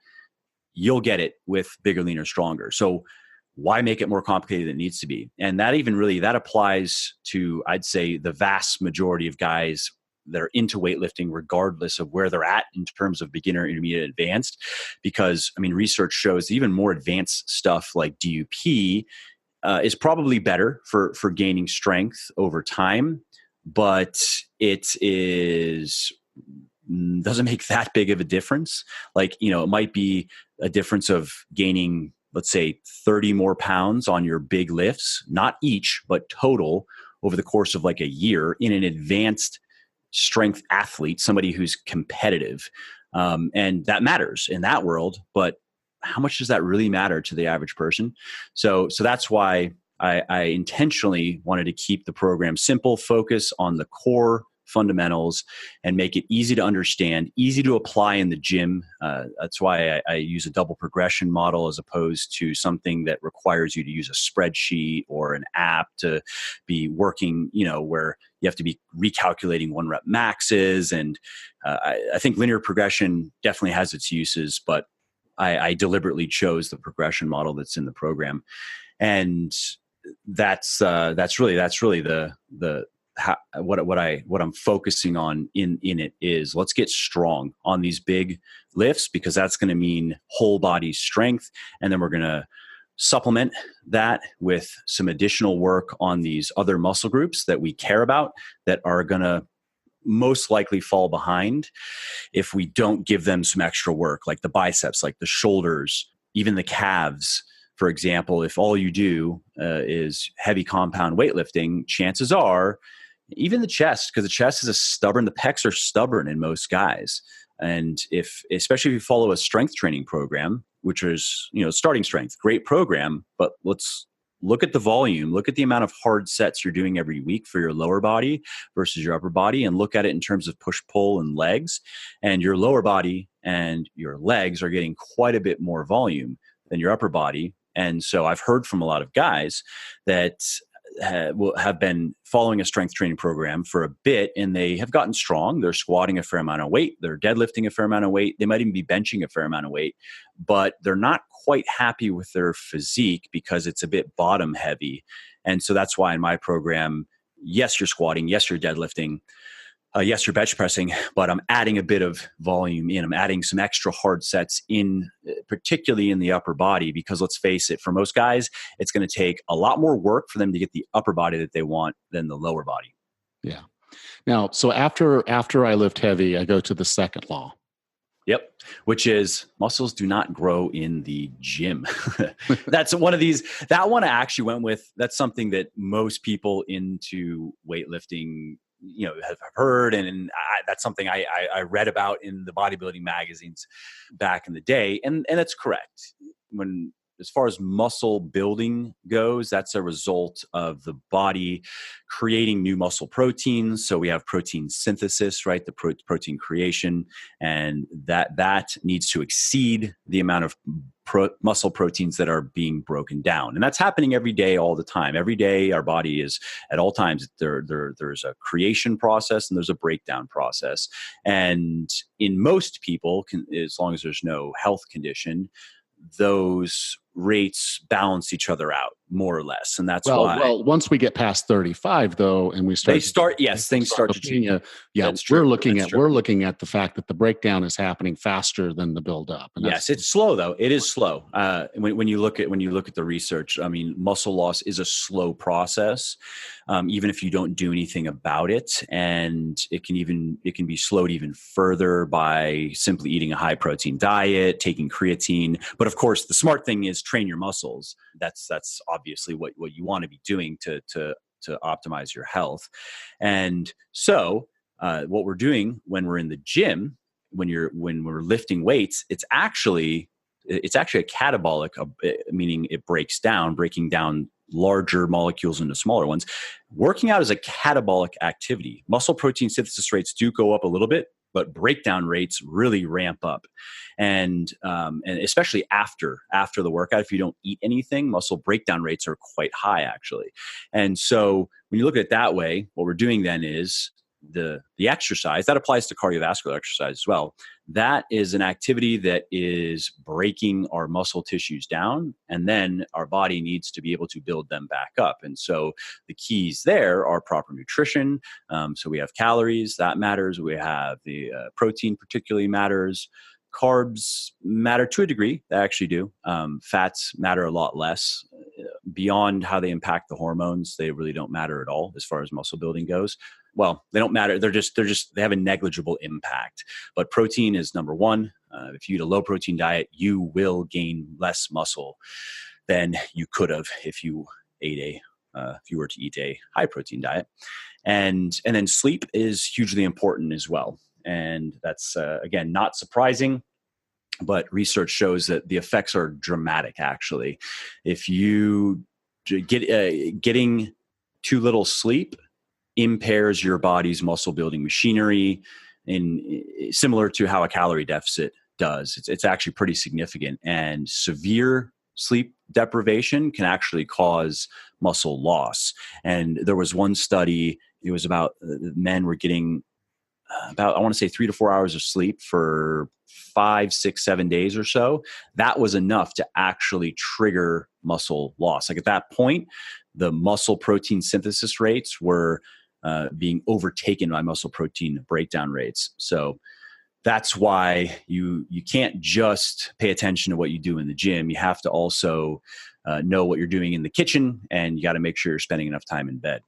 you'll get it with bigger, leaner, stronger. So why make it more complicated than it needs to be? And that applies to, I'd say, the vast majority of guys that are into weightlifting, regardless of where they're at in terms of beginner, intermediate, advanced. Because, research shows even more advanced stuff like DUP is probably better for gaining strength over time, but it doesn't make that big of a difference. Like, it might be a difference of gaining, let's say, 30 more pounds on your big lifts, not each, but total over the course of like a year in an advanced strength athlete, somebody who's competitive. And that matters in that world, but how much does that really matter to the average person? So that's why I intentionally wanted to keep the program simple, focus on the core fundamentals, and make it easy to understand, easy to apply in the gym. That's why I use a double progression model as opposed to something that requires you to use a spreadsheet or an app to be working, where you have to be recalculating 1-rep maxes. And I think linear progression definitely has its uses, but I deliberately chose the progression model that's in the program. And that's really what I'm focusing on in it is, let's get strong on these big lifts, because that's going to mean whole body strength. And then we're going to supplement that with some additional work on these other muscle groups that we care about that are going to most likely fall behind if we don't give them some extra work, like the biceps, like the shoulders, even the calves. For example, if all you do is heavy compound weightlifting, chances are even the chest, because the chest is the pecs are stubborn in most guys. And especially if you follow a strength training program, which is, starting strength, great program, but let's look at the volume, look at the amount of hard sets you're doing every week for your lower body versus your upper body, and look at it in terms of push, pull, and legs. And your lower body and your legs are getting quite a bit more volume than your upper body. And so I've heard from a lot of guys that have been following a strength training program for a bit, and they have gotten strong. They're squatting a fair amount of weight. They're deadlifting a fair amount of weight. They might even be benching a fair amount of weight, but they're not quite happy with their physique because it's a bit bottom heavy. And so that's why in my program, yes, you're squatting. Yes, you're deadlifting. Yes, you're bench pressing, but I'm adding a bit of volume in. I'm adding some extra hard sets in, particularly in the upper body, because let's face it, for most guys, it's going to take a lot more work for them to get the upper body that they want than the lower body. Yeah. Now, so after I lift heavy, I go to the second law. Yep. Which is muscles do not grow in the gym. That's one of these, that one I actually went with. That's something that most people into weightlifting have heard. And that's something I read about in the bodybuilding magazines back in the day. And that's correct. When as far as muscle building goes, that's a result of the body creating new muscle proteins. So we have protein synthesis, right? The protein creation, and that needs to exceed the amount of muscle proteins that are being broken down. And that's happening every day, all the time. Every day, our body is at all times, there's a creation process and there's a breakdown process. And in most people, as long as there's no health condition, those rates balance each other out more or less. And that's why. Well, once we get past 35 though, and we start, things start to change. Yeah, we're looking at the fact that the breakdown is happening faster than the buildup. And yes, it's slow though. It is slow. When you look at the research, I mean, muscle loss is a slow process, even if you don't do anything about it, and it can be slowed even further by simply eating a high protein diet, taking creatine. But of course, the smart thing is train your muscles. That's obviously what you want to be doing to optimize your health. And so what we're doing when we're in the gym, when we're lifting weights, it's actually a catabolic, meaning it breaking down larger molecules into smaller ones. Working out is a catabolic activity. Muscle protein synthesis rates do go up a little bit, but breakdown rates really ramp up. And especially after the workout, if you don't eat anything, muscle breakdown rates are quite high, actually. And so when you look at it that way, what we're doing then is the exercise that applies to cardiovascular exercise as well. That is an activity that is breaking our muscle tissues down, and then our body needs to be able to build them back up. And so the keys there are proper nutrition. So we have calories, that matters. We have the protein, particularly matters. Carbs matter to a degree. They actually do. Fats matter a lot less. Beyond how they impact the hormones, they really don't matter at all as far as muscle building goes. Well, they don't matter. They have a negligible impact. But protein is number one. If you eat a low protein diet, you will gain less muscle than you could have if you were to eat a high protein diet. And then sleep is hugely important as well. And that's, again, not surprising, but research shows that the effects are dramatic, actually. If you getting too little sleep impairs your body's muscle building machinery, similar to how a calorie deficit does. It's actually pretty significant. And severe sleep deprivation can actually cause muscle loss. And there was one study, it was about men were getting about, I want to say 3 to 4 hours of sleep for 5, 6, 7 days or so. That was enough to actually trigger muscle loss. Like at that point, the muscle protein synthesis rates were being overtaken by muscle protein breakdown rates. So that's why you can't just pay attention to what you do in the gym. You have to also know what you're doing in the kitchen, and you got to make sure you're spending enough time in bed.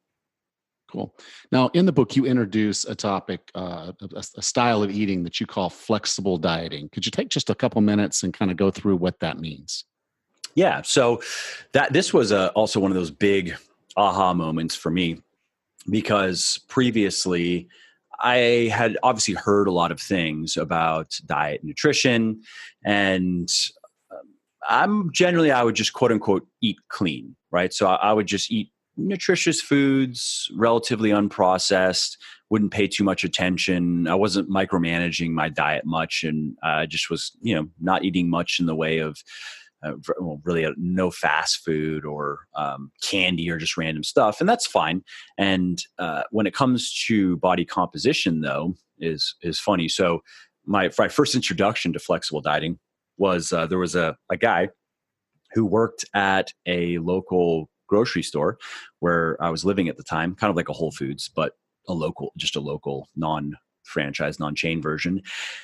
Cool. Now, in the book, you introduce a topic, a style of eating that you call flexible dieting. Could you take just a couple minutes and kind of go through what that means? Yeah. So this was also one of those big aha moments for me, because previously I had obviously heard a lot of things about diet and nutrition, and I would just quote unquote eat clean, right? So I would just eat nutritious foods, relatively unprocessed, wouldn't pay too much attention. I wasn't micromanaging my diet much, and I just was, not eating much in the way of really no fast food or candy or just random stuff. And that's fine. And when it comes to body composition, though, is funny. So my first introduction to flexible dieting was there was a guy who worked at a local grocery store where I was living at the time, kind of like a Whole Foods, but a local non-franchise, non-chain version.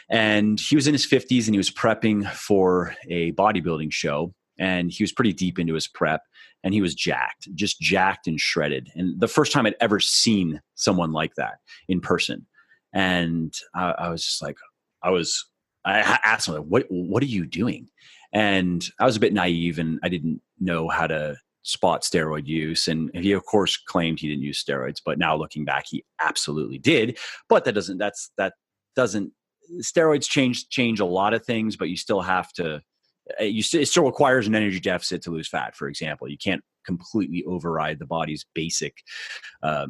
And he was in his 50s and he was prepping for a bodybuilding show. And he was pretty deep into his prep, and he was jacked and shredded. And the first time I'd ever seen someone like that in person. And I was just like, I asked him, like, what are you doing? And I was a bit naive, and I didn't know how to spot steroid use. And he, of course, claimed he didn't use steroids, but now looking back, he absolutely did. But steroids change a lot of things, but you still have to it still requires an energy deficit to lose fat, for example. You can't completely override the body's basic uh,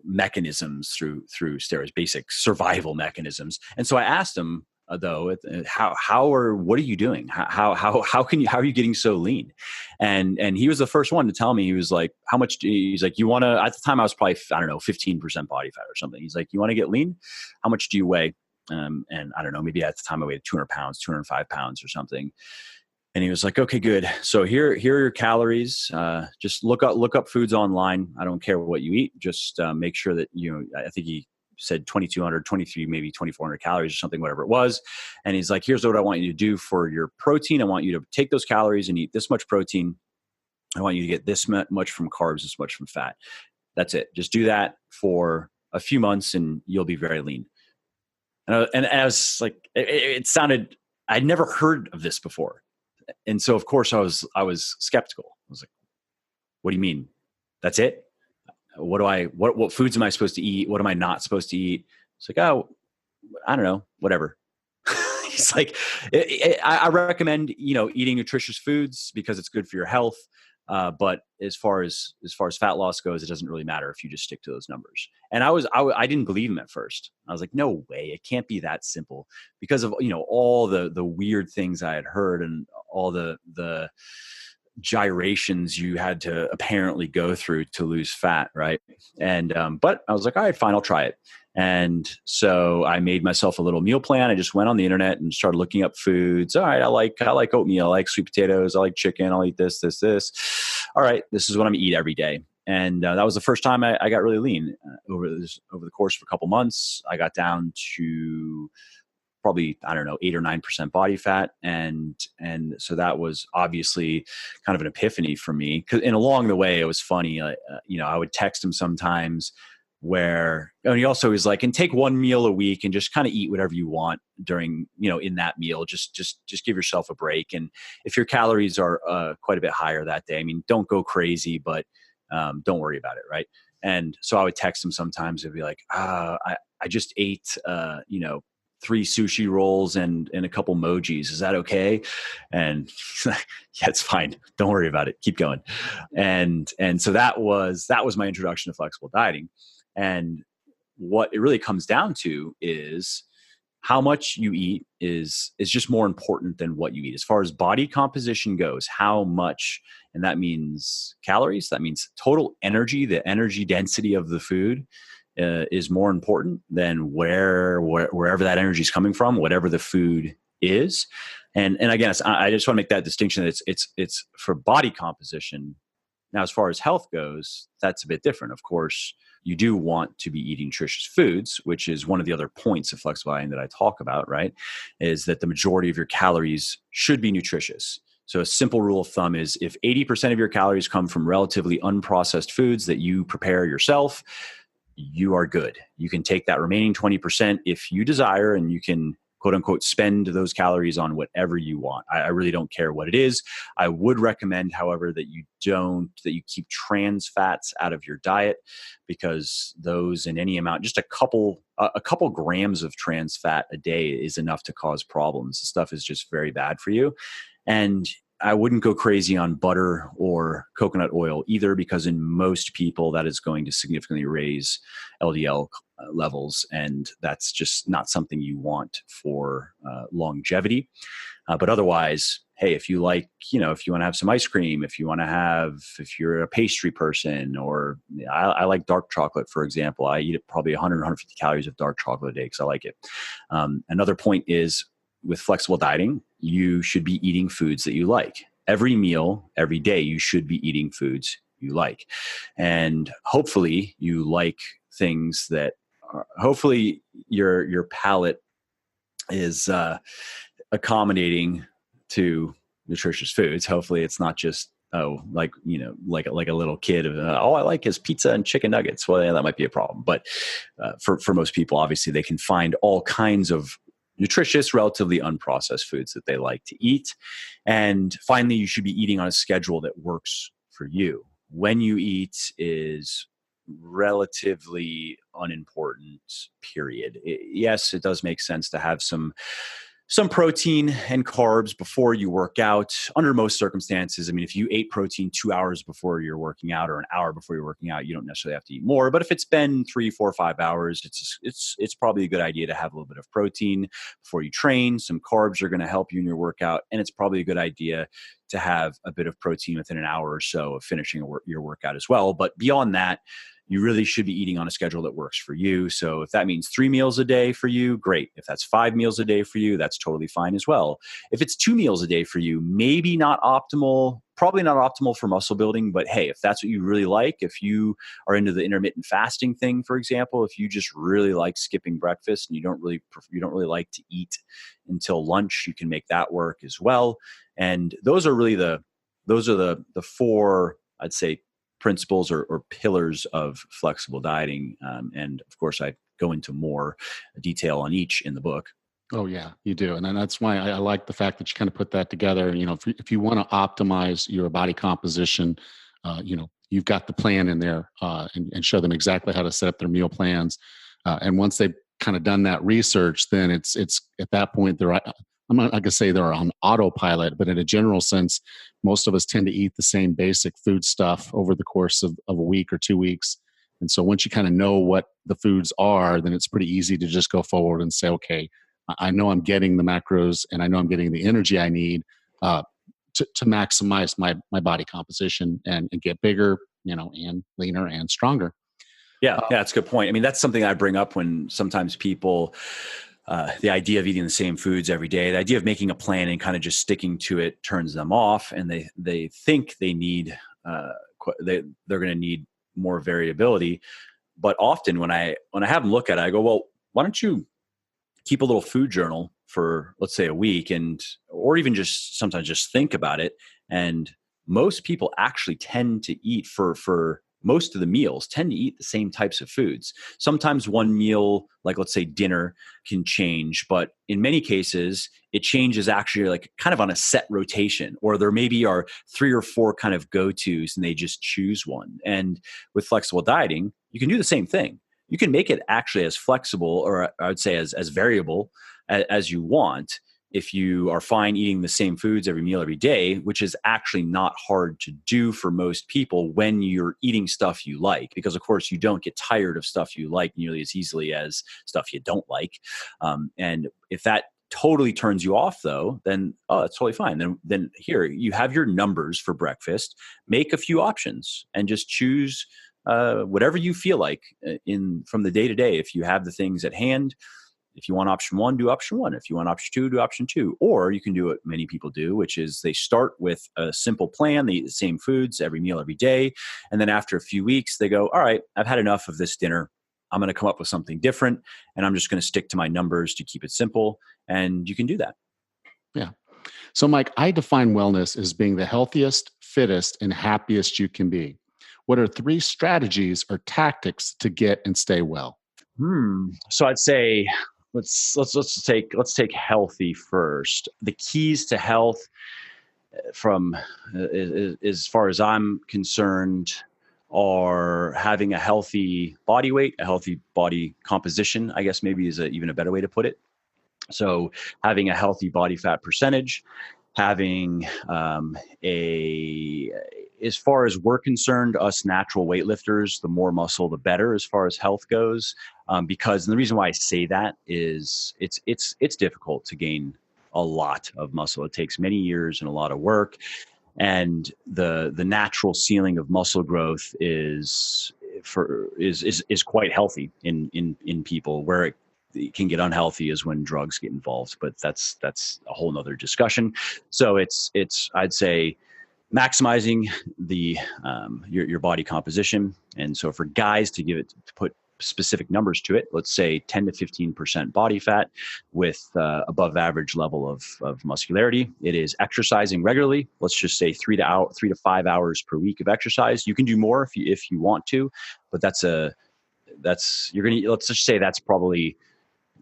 mechanisms through steroids, basic survival mechanisms. And so I asked him, though, what are you doing? How are you getting so lean? And he was the first one to tell me. He was like, how much he's like, you want to, at the time I was probably, I don't know, 15% body fat or something. He's like, you want to get lean? How much do you weigh? And I don't know, maybe at the time I weighed 200 pounds, 205 pounds or something. And he was like, okay, good. So here are your calories. Just look up foods online. I don't care what you eat. Just make sure that, I think he said 2,200, 23, maybe 2,400 calories or something, whatever it was. And he's like, here's what I want you to do for your protein. I want you to take those calories and eat this much protein. I want you to get this much from carbs, this much from fat. That's it. Just do that for a few months and you'll be very lean. And I was like, it sounded, I'd never heard of this before. And so, of course, I was skeptical. I was like, "What do you mean? That's it? What foods am I supposed to eat? What am I not supposed to eat?" It's like, "Oh, I don't know, whatever." He's like, "I recommend eating nutritious foods because it's good for your health. But as far as fat loss goes, it doesn't really matter if you just stick to those numbers." And I didn't believe him at first. I was like, no way, it can't be that simple, because of all the weird things I had heard and all the gyrations you had to apparently go through to lose fat, right? And but I was like, all right, fine, I'll try it. And so I made myself a little meal plan. I just went on the internet and started looking up foods. All right, I like oatmeal, I like sweet potatoes, I like chicken, I'll eat this. All right, this is what I'm gonna eat every day. And that was the first time I got really lean. Over the course of a couple months, I got down to probably, I don't know, 8 or 9% body fat. And so that was obviously kind of an epiphany for me. And along the way, it was funny. I would text him sometimes and he also was like, and take one meal a week and just kind of eat whatever you want during, in that meal, just give yourself a break. And if your calories are quite a bit higher that day, I mean, don't go crazy, but don't worry about it. Right. And so I would text him sometimes and be like, I just ate, 3 sushi rolls and a couple mojis. Is that okay? And yeah, it's fine. Don't worry about it. Keep going. And so that was my introduction to flexible dieting. And what it really comes down to is how much you eat is just more important than what you eat. As far as body composition goes, how much, and that means calories, that means total energy, the energy density of the food is more important than wherever that energy is coming from, whatever the food is. And again, I just want to make that distinction that it's for body composition. Now, as far as health goes, that's a bit different. Of course, you do want to be eating nutritious foods, which is one of the other points of flexible dieting that I talk about, right? Is that the majority of your calories should be nutritious. So a simple rule of thumb is if 80% of your calories come from relatively unprocessed foods that you prepare yourself, you are good. You can take that remaining 20% if you desire, and you can quote unquote spend those calories on whatever you want. I really don't care what it is. I would recommend, however, that you keep trans fats out of your diet, because those in any amount, just a couple grams of trans fat a day is enough to cause problems. The stuff is just very bad for you. And I wouldn't go crazy on butter or coconut oil either, because in most people that is going to significantly raise LDL levels, and that's just not something you want for longevity. But otherwise, hey, if you like, if you want to have some ice cream, if you're a pastry person, or I like dark chocolate, for example. I eat probably 100, 150 calories of dark chocolate a day because I like it. Another point is, with flexible dieting, you should be eating foods that you like. Every meal, every day, you should be eating foods you like. And hopefully you like things that hopefully your palate is accommodating to nutritious foods. Hopefully it's not just, like a little kid of, all I like is pizza and chicken nuggets. Well, yeah, that might be a problem. But for most people, obviously they can find all kinds of nutritious, relatively unprocessed foods that they like to eat. And finally, you should be eating on a schedule that works for you. When you eat is relatively unimportant, period. Yes, it does make sense to have some some protein and carbs before you work out under most circumstances. I mean, if you ate protein 2 hours before you're working out or an hour before you're working out, you don't necessarily have to eat more. But if it's been 3, 4, 5 hours, it's probably a good idea to have a little bit of protein before you train. Some carbs are going to help you in your workout. And it's probably a good idea to have a bit of protein within an hour or so of finishing your workout as well. But beyond that, you really should be eating on a schedule that works for you. So if that means 3 meals a day for you, great. If that's 5 meals a day for you, that's totally fine as well. If it's 2 meals a day for you, maybe not optimal, probably not optimal for muscle building, but hey, if that's what you really like, if you are into the intermittent fasting thing, for example, if you just really like skipping breakfast and you don't really like to eat until lunch, you can make that work as well. And those are the 4, I'd say, principles or pillars of flexible dieting. And of course, I go into more detail on each in the book. Oh yeah, you do. And then that's why I like the fact that you kind of put that together. If you want to optimize your body composition, you've got the plan in there, and show them exactly how to set up their meal plans. And once they've kind of done that research, then it's at that point I'm not going to say they're on autopilot, but in a general sense, most of us tend to eat the same basic food stuff over the course of a week or 2 weeks. And so once you kind of know what the foods are, then it's pretty easy to just go forward and say, okay, I know I'm getting the macros and I know I'm getting the energy I need to maximize my body composition and get bigger, and leaner and stronger. Yeah, that's a good point. I mean, that's something I bring up when sometimes people, the idea of eating the same foods every day, the idea of making a plan and kind of just sticking to it turns them off, and they think they need they're going to need more variability. But often when I have them look at it, I go, well, why don't you keep a little food journal for, let's say, a week, or even just sometimes just think about it. And most people actually tend to eat for most of the meals, tend to eat the same types of foods. Sometimes one meal, like let's say dinner, can change, but in many cases, it changes actually like kind of on a set rotation, or there maybe are 3 or 4 kind of go-tos and they just choose one. And with flexible dieting, you can do the same thing. You can make it actually as flexible, or I would say as variable as you want, if you are fine eating the same foods every meal every day, which is actually not hard to do for most people when you're eating stuff you like, because of course you don't get tired of stuff you like nearly as easily as stuff you don't like. And if that totally turns you off though, then that's totally fine. Then here you have your numbers for breakfast, make a few options and just choose whatever you feel like from the day to day. If you have the things at hand, if you want option 1, do option 1. If you want option 2, do option 2. Or you can do what many people do, which is they start with a simple plan. They eat the same foods every meal, every day. And then after a few weeks, they go, all right, I've had enough of this dinner. I'm going to come up with something different. And I'm just going to stick to my numbers to keep it simple. And you can do that. Yeah. So Mike, I define wellness as being the healthiest, fittest, and happiest you can be. What are 3 strategies or tactics to get and stay well? So I'd say let's take healthy first. The keys to health, from as far as I'm concerned, are having a healthy body weight, a healthy body composition, I guess maybe is even a better way to put it. So having a healthy body fat percentage, having as far as we're concerned, us natural weightlifters, the more muscle, the better as far as health goes. Because, and the reason why I say that is it's difficult to gain a lot of muscle. It takes many years and a lot of work. And the natural ceiling of muscle growth is quite healthy in people. Where it can get unhealthy is when drugs get involved, but that's a whole nother discussion. So it's I'd say maximizing the your body composition. And so for guys, to put specific numbers to it, let's say 10 to 15% body fat with above average level of muscularity. It is exercising regularly. Let's just say 3 to 5 hours per week of exercise. You can do more if you want to, but let's just say that's probably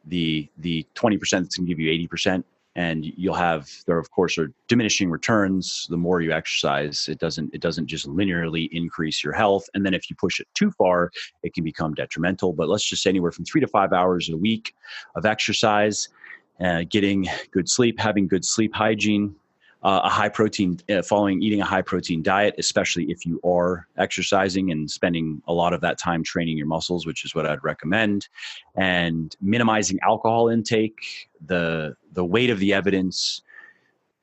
the 20% that's going to give you 80%. And there of course are diminishing returns. The more you exercise, it doesn't just linearly increase your health. And then if you push it too far, it can become detrimental. But let's just say anywhere from 3 to 5 hours a week of exercise. getting good sleep, having good sleep hygiene, a high protein, eating a high protein diet, especially if you are exercising and spending a lot of that time training your muscles, which is what I'd recommend, and minimizing alcohol intake. The weight of the evidence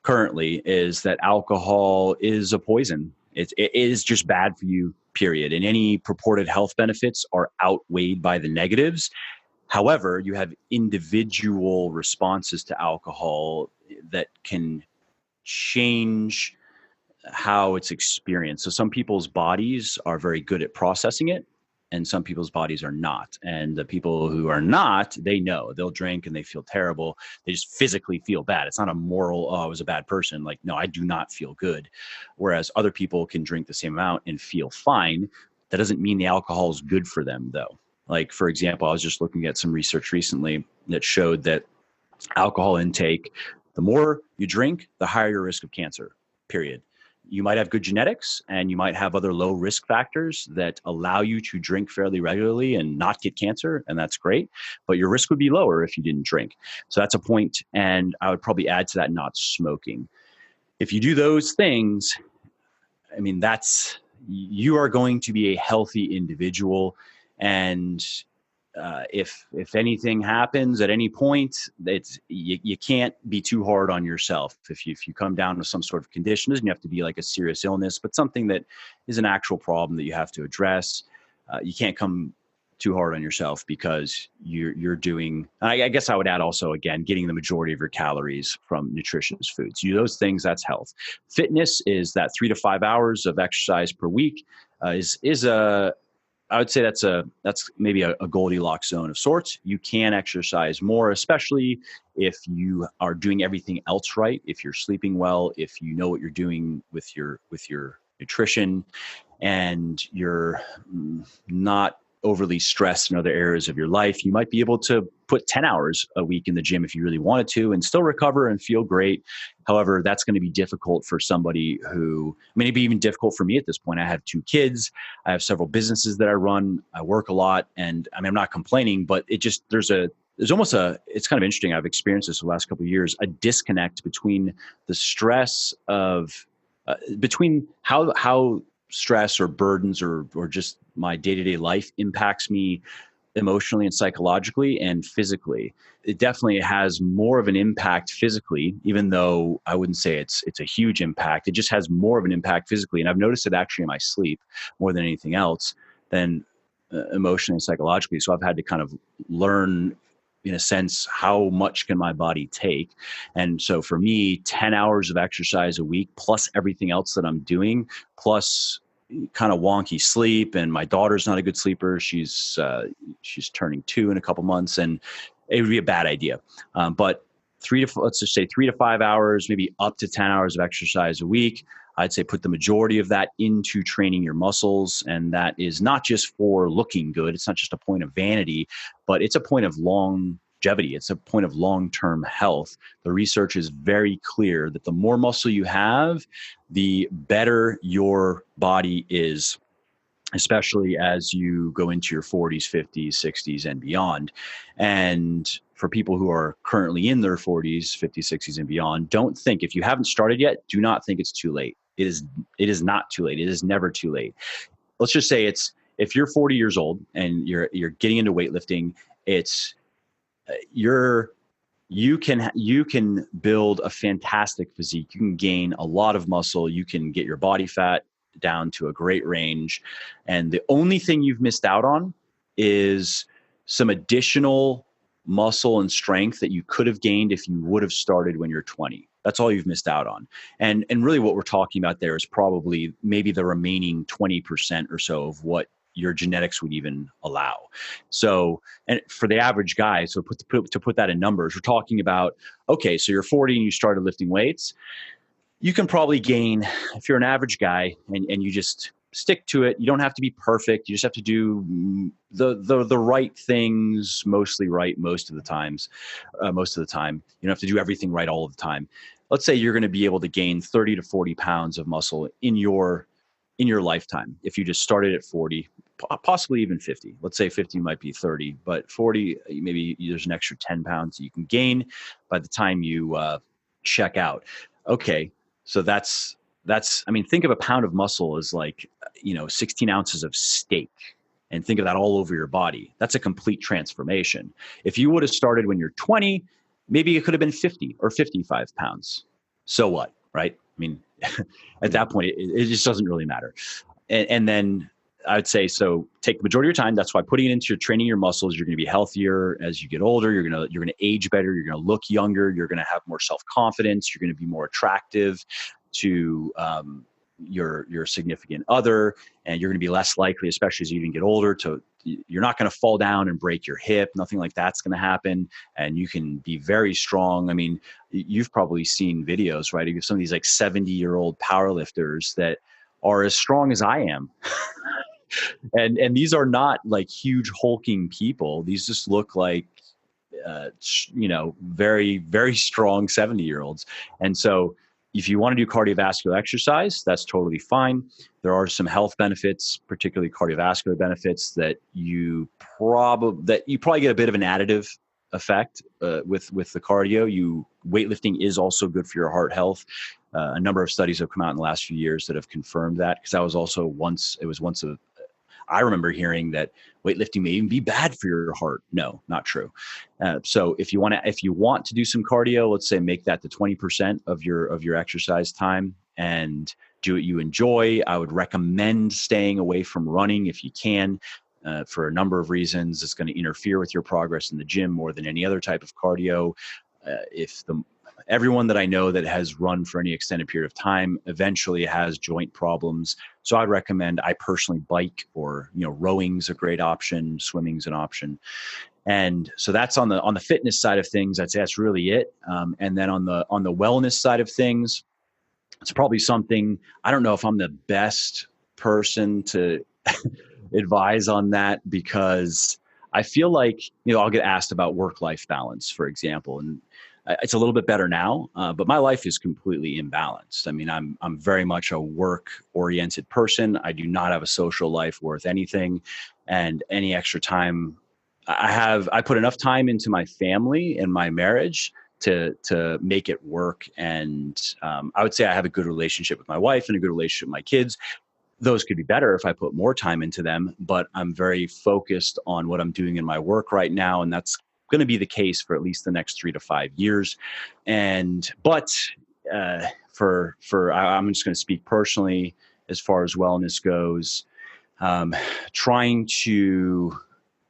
currently is that alcohol is a poison. It is just bad for you, period. And any purported health benefits are outweighed by the negatives. However, you have individual responses to alcohol that can change how it's experienced. So some people's bodies are very good at processing it, and some people's bodies are not. And the people who are not, they know they'll drink and they feel terrible. They just physically feel bad. It's not a moral, oh, I was a bad person. Like, no, I do not feel good. Whereas other people can drink the same amount and feel fine. That doesn't mean the alcohol is good for them, though. Like, for example, I was just looking at some research recently that showed that alcohol intake, the more you drink, the higher your risk of cancer, period. You might have good genetics and you might have other low risk factors that allow you to drink fairly regularly and not get cancer. And that's great. But your risk would be lower if you didn't drink. So that's a point. And I would probably add to that, not smoking. If you do those things, I mean, you are going to be a healthy individual. And if anything happens at any point, you can't be too hard on yourself. If you come down with some sort of condition, it doesn't have to be like a serious illness, but something that is an actual problem that you have to address. You can't come too hard on yourself because you're doing. I guess I would add also, again, getting the majority of your calories from nutritious foods. You those things, that's health. Fitness is that 3 to 5 hours of exercise per week. I would say that's maybe a Goldilocks zone of sorts. You can exercise more, especially if you are doing everything else right, if you're sleeping well, if you know what you're doing with your nutrition, and you're not overly stressed in other areas of your life. You might be able to put 10 hours a week in the gym if you really wanted to and still recover and feel great. However, that's going to be difficult for somebody who, it'd be even difficult for me at this point. I have 2 kids. I have several businesses that I run. I work a lot, and I'm not complaining, but it's kind of interesting. I've experienced this the last couple of years, a disconnect between the stress of, between how stress or burdens or just my day-to-day life impacts me emotionally and psychologically and physically. It definitely has more of an impact physically, even though I wouldn't say it's a huge impact. It just has more of an impact physically. And I've noticed it actually in my sleep more than anything else than emotionally and psychologically. So I've had to kind of learn, in a sense, how much can my body take? And so for me, 10 hours of exercise a week, plus everything else that I'm doing, plus kind of wonky sleep. And my daughter's not a good sleeper. She's turning 2 in a couple months, and it would be a bad idea. But let's just say 3 to 5 hours, maybe up to 10 hours of exercise a week. I'd say put the majority of that into training your muscles. And that is not just for looking good. It's not just a point of vanity, but it's a point of longevity. It's a point of long-term health. The research is very clear that the more muscle you have, the better your body is, especially as you go into your 40s, 50s, 60s, and beyond. And for people who are currently in their 40s, 50s, 60s, and beyond, don't think, if you haven't started yet, do not think it's too late. It is not too late. It is never too late. Let's just say if you're 40 years old and you're getting into weightlifting, you can build a fantastic physique. You can gain a lot of muscle. You can get your body fat down to a great range. And the only thing you've missed out on is some additional muscle and strength that you could have gained if you would have started when you're 20. That's all you've missed out on. And really what we're talking about there is probably maybe the remaining 20% or so of what your genetics would even allow. So, and for the average guy, so to put that in numbers, we're talking about, okay, so you're 40 and you started lifting weights. You can probably gain, if you're an average guy and you just stick to it, you don't have to be perfect. You just have to do the right things, mostly right most of the time. You don't have to do everything right all of the time. Let's say you're going to be able to gain 30 to 40 pounds of muscle in your lifetime. If you just started at 40, possibly even 50. Let's say 50 might be 30, but 40, maybe there's an extra 10 pounds you can gain by the time you check out. Okay, so I mean, think of a pound of muscle as like, 16 ounces of steak, and think of that all over your body. That's a complete transformation. If you would have started when you're 20, maybe it could have been 50 or 55 pounds. So what, right? I mean, at that point, it just doesn't really matter. And then I'd say, so take the majority of your time. That's why putting it into your training your muscles, you're going to be healthier as you get older. You're going to age better. You're going to look younger. You're going to have more self-confidence. You're going to be more attractive to your significant other, and you're going to be less likely, especially as you even get older, you're not going to fall down and break your hip. Nothing like that's going to happen. And you can be very strong. I mean, you've probably seen videos, right? Of some of these like 70-year-old powerlifters that are as strong as I am. And these are not like huge hulking people. These just look like, very, very strong 70-year-olds. And so if you want to do cardiovascular exercise, that's totally fine. There are some health benefits, particularly cardiovascular benefits, that you probably get a bit of an additive effect with the cardio. Weightlifting is also good for your heart health. A number of studies have come out in the last few years that have confirmed that, because that was also once I remember hearing that weightlifting may even be bad for your heart. No, not true. So if you want to do some cardio, let's say make that the 20% of your exercise time and do what you enjoy. I would recommend staying away from running if you can, for a number of reasons. It's going to interfere with your progress in the gym more than any other type of cardio. Everyone that I know that has run for any extended period of time eventually has joint problems. So I'd recommend, I personally bike, or, rowing's a great option. Swimming's an option. And so that's on the fitness side of things. I'd say that's really it. And then on the wellness side of things, it's probably something, I don't know if I'm the best person to advise on that, because I feel like, I'll get asked about work-life balance, for example, and it's a little bit better now, but my life is completely imbalanced. I mean, I'm very much a work-oriented person. I do not have a social life worth anything, and any extra time I put enough time into my family and my marriage to make it work. And I would say I have a good relationship with my wife and a good relationship with my kids. Those could be better if I put more time into them, but I'm very focused on what I'm doing in my work right now, and that's going to be the case for at least the next 3 to 5 years. I'm just going to speak personally as far as wellness goes. Trying to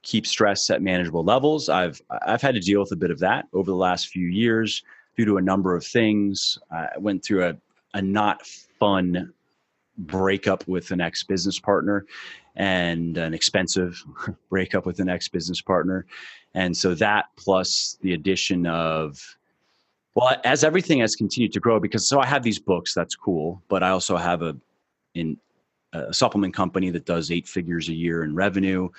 keep stress at manageable levels. I've had to deal with a bit of that over the last few years due to a number of things. I went through a not fun breakup with an ex-business partner, and an expensive breakup with an ex-business partner. And so that, plus the addition of, well, as everything has continued to grow, because I have these books, that's cool, but I also have a supplement company that does 8 figures a year in revenue.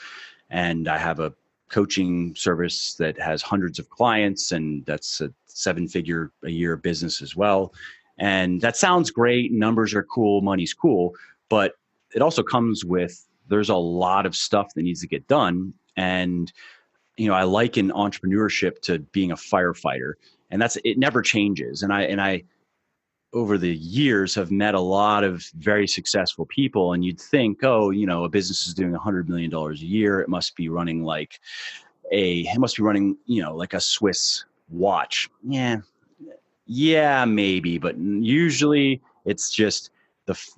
And I have a coaching service that has hundreds of clients, and that's a 7-figure a year business as well. And that sounds great. Numbers are cool. Money's cool. But it also comes with, there's a lot of stuff that needs to get done. And, I liken entrepreneurship to being a firefighter, and it never changes. And I, over the years, have met a lot of very successful people, and you'd think, a business is doing $100 million a year. It must be running like a Swiss watch. Yeah, maybe, but usually it's just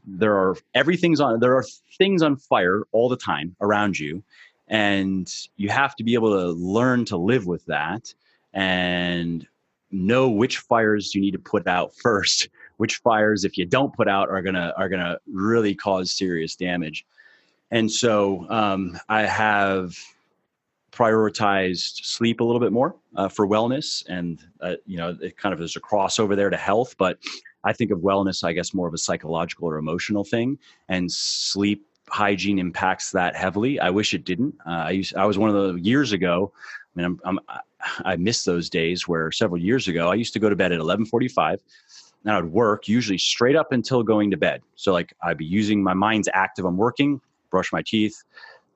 there are things on fire all the time around you, and you have to be able to learn to live with that and know which fires you need to put out first, which fires, if you don't put out, are gonna really cause serious damage. And so I have prioritized sleep a little bit more for wellness, and it kind of is a crossover there to health, but I think of wellness, I guess, more of a psychological or emotional thing, and sleep hygiene impacts that heavily. I wish it didn't. I was one of the years ago. I mean, I miss those days where several years ago I used to go to bed at 11:45, and I would work usually straight up until going to bed. So like I'd be using my mind's active. I'm working, brush my teeth,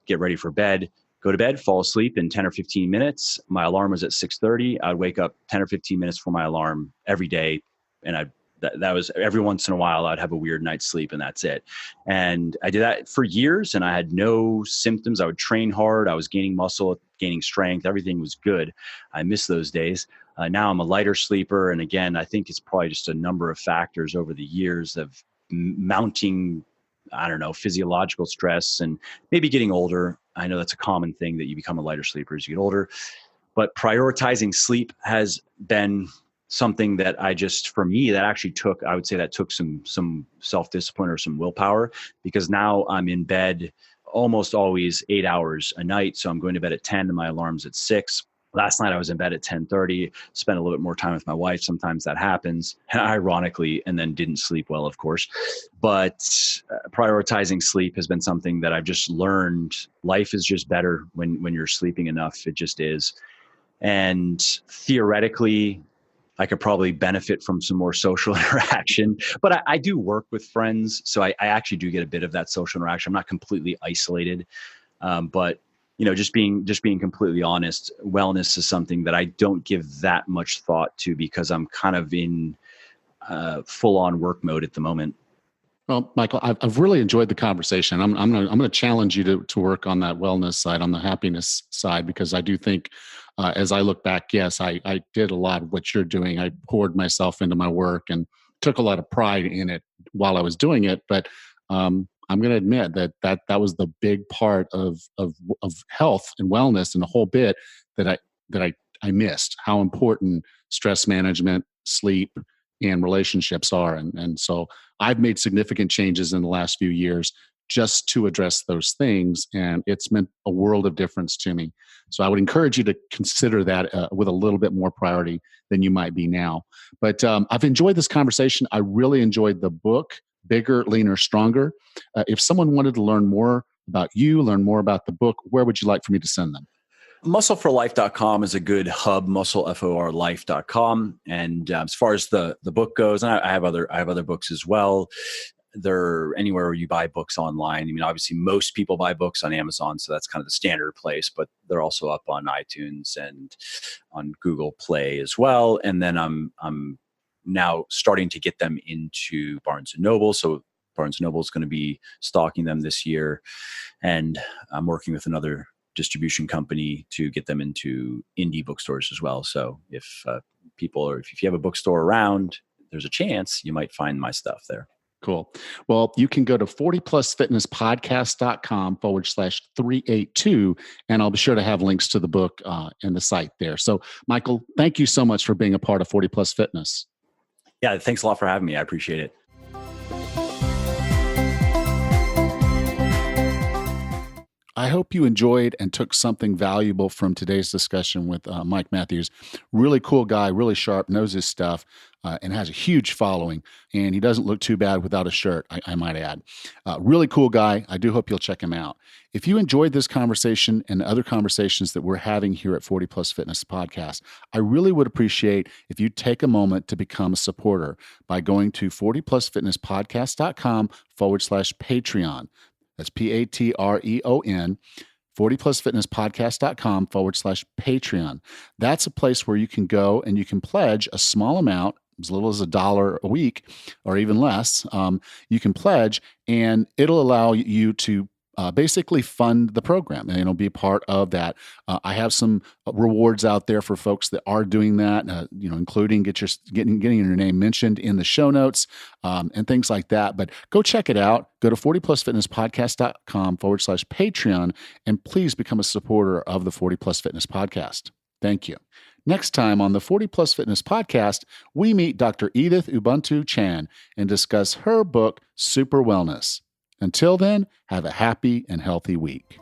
get ready for bed, go to bed, fall asleep in 10 or 15 minutes. My alarm was at 6:30. I'd wake up 10 or 15 minutes for my alarm every day. And that was every once in a while I'd have a weird night's sleep, and that's it. And I did that for years, and I had no symptoms. I would train hard. I was gaining muscle, gaining strength. Everything was good. I miss those days. Now I'm a lighter sleeper. And again, I think it's probably just a number of factors over the years of mounting, I don't know, physiological stress and maybe getting older. I know that's a common thing that you become a lighter sleeper as you get older, but prioritizing sleep has been something that for me, that actually took, I would say that took some self-discipline or some willpower, because now I'm in bed almost always 8 hours a night. So I'm going to bed at 10 and my alarm's at 6. Last night I was in bed at 10:30, spent a little bit more time with my wife. Sometimes that happens, ironically, and then didn't sleep well, of course. But prioritizing sleep has been something that I've just learned. Life is just better when you're sleeping enough. It just is. And theoretically, I could probably benefit from some more social interaction, but I do work with friends. So I actually do get a bit of that social interaction. I'm not completely isolated. But just being completely honest, wellness is something that I don't give that much thought to, because I'm kind of in full on work mode at the moment. Well, Michael, I've really enjoyed the conversation. I'm gonna challenge you to work on that wellness side, on the happiness side, because I do think, as I look back, yes, I did a lot of what you're doing. I poured myself into my work and took a lot of pride in it while I was doing it. But I'm going to admit that was the big part of health and wellness and the whole bit that I missed. How important stress management, sleep, and relationships are. And so I've made significant changes in the last few years just to address those things. And it's meant a world of difference to me. So I would encourage you to consider that with a little bit more priority than you might be now. But I've enjoyed this conversation. I really enjoyed the book, Bigger, Leaner, Stronger. If someone wanted to learn more about you, learn more about the book, where would you like for me to send them? Muscleforlife.com is a good hub, muscleforlife.com. And as far as the book goes, and I have other books as well. They're anywhere where you buy books online. I mean, obviously most people buy books on Amazon, so that's kind of the standard place, but they're also up on iTunes and on Google Play as well. And then I'm now starting to get them into Barnes & Noble. So Barnes & Noble is going to be stocking them this year. And I'm working with another distribution company to get them into indie bookstores as well. So if if you have a bookstore around, there's a chance you might find my stuff there. Cool. Well, you can go to 40plusfitnesspodcast.com/382, and I'll be sure to have links to the book and the site there. So, Michael, thank you so much for being a part of 40 Plus Fitness. Yeah, thanks a lot for having me. I appreciate it. I hope you enjoyed and took something valuable from today's discussion with Mike Matthews. Really cool guy, really sharp, knows his stuff, and has a huge following. And he doesn't look too bad without a shirt, I might add. Really cool guy. I do hope you'll check him out. If you enjoyed this conversation and other conversations that we're having here at 40 Plus Fitness Podcast, I really would appreciate if you take a moment to become a supporter by going to 40plusfitnesspodcast.com/Patreon. That's Patreon, 40plusfitnesspodcast.com/Patreon. That's a place where you can go and you can pledge a small amount, as little as $1 a week or even less. You can pledge, and it'll allow you to basically fund the program, and it'll be a part of that. I have some rewards out there for folks that are doing that, including getting your name mentioned in the show notes and things like that. But go check it out. Go to 40plusfitnesspodcast.com/Patreon, and please become a supporter of the 40 Plus Fitness Podcast. Thank you. Next time on the 40 Plus Fitness Podcast, we meet Dr. Edith Ubuntu Chan and discuss her book, Super Wellness. Until then, have a happy and healthy week.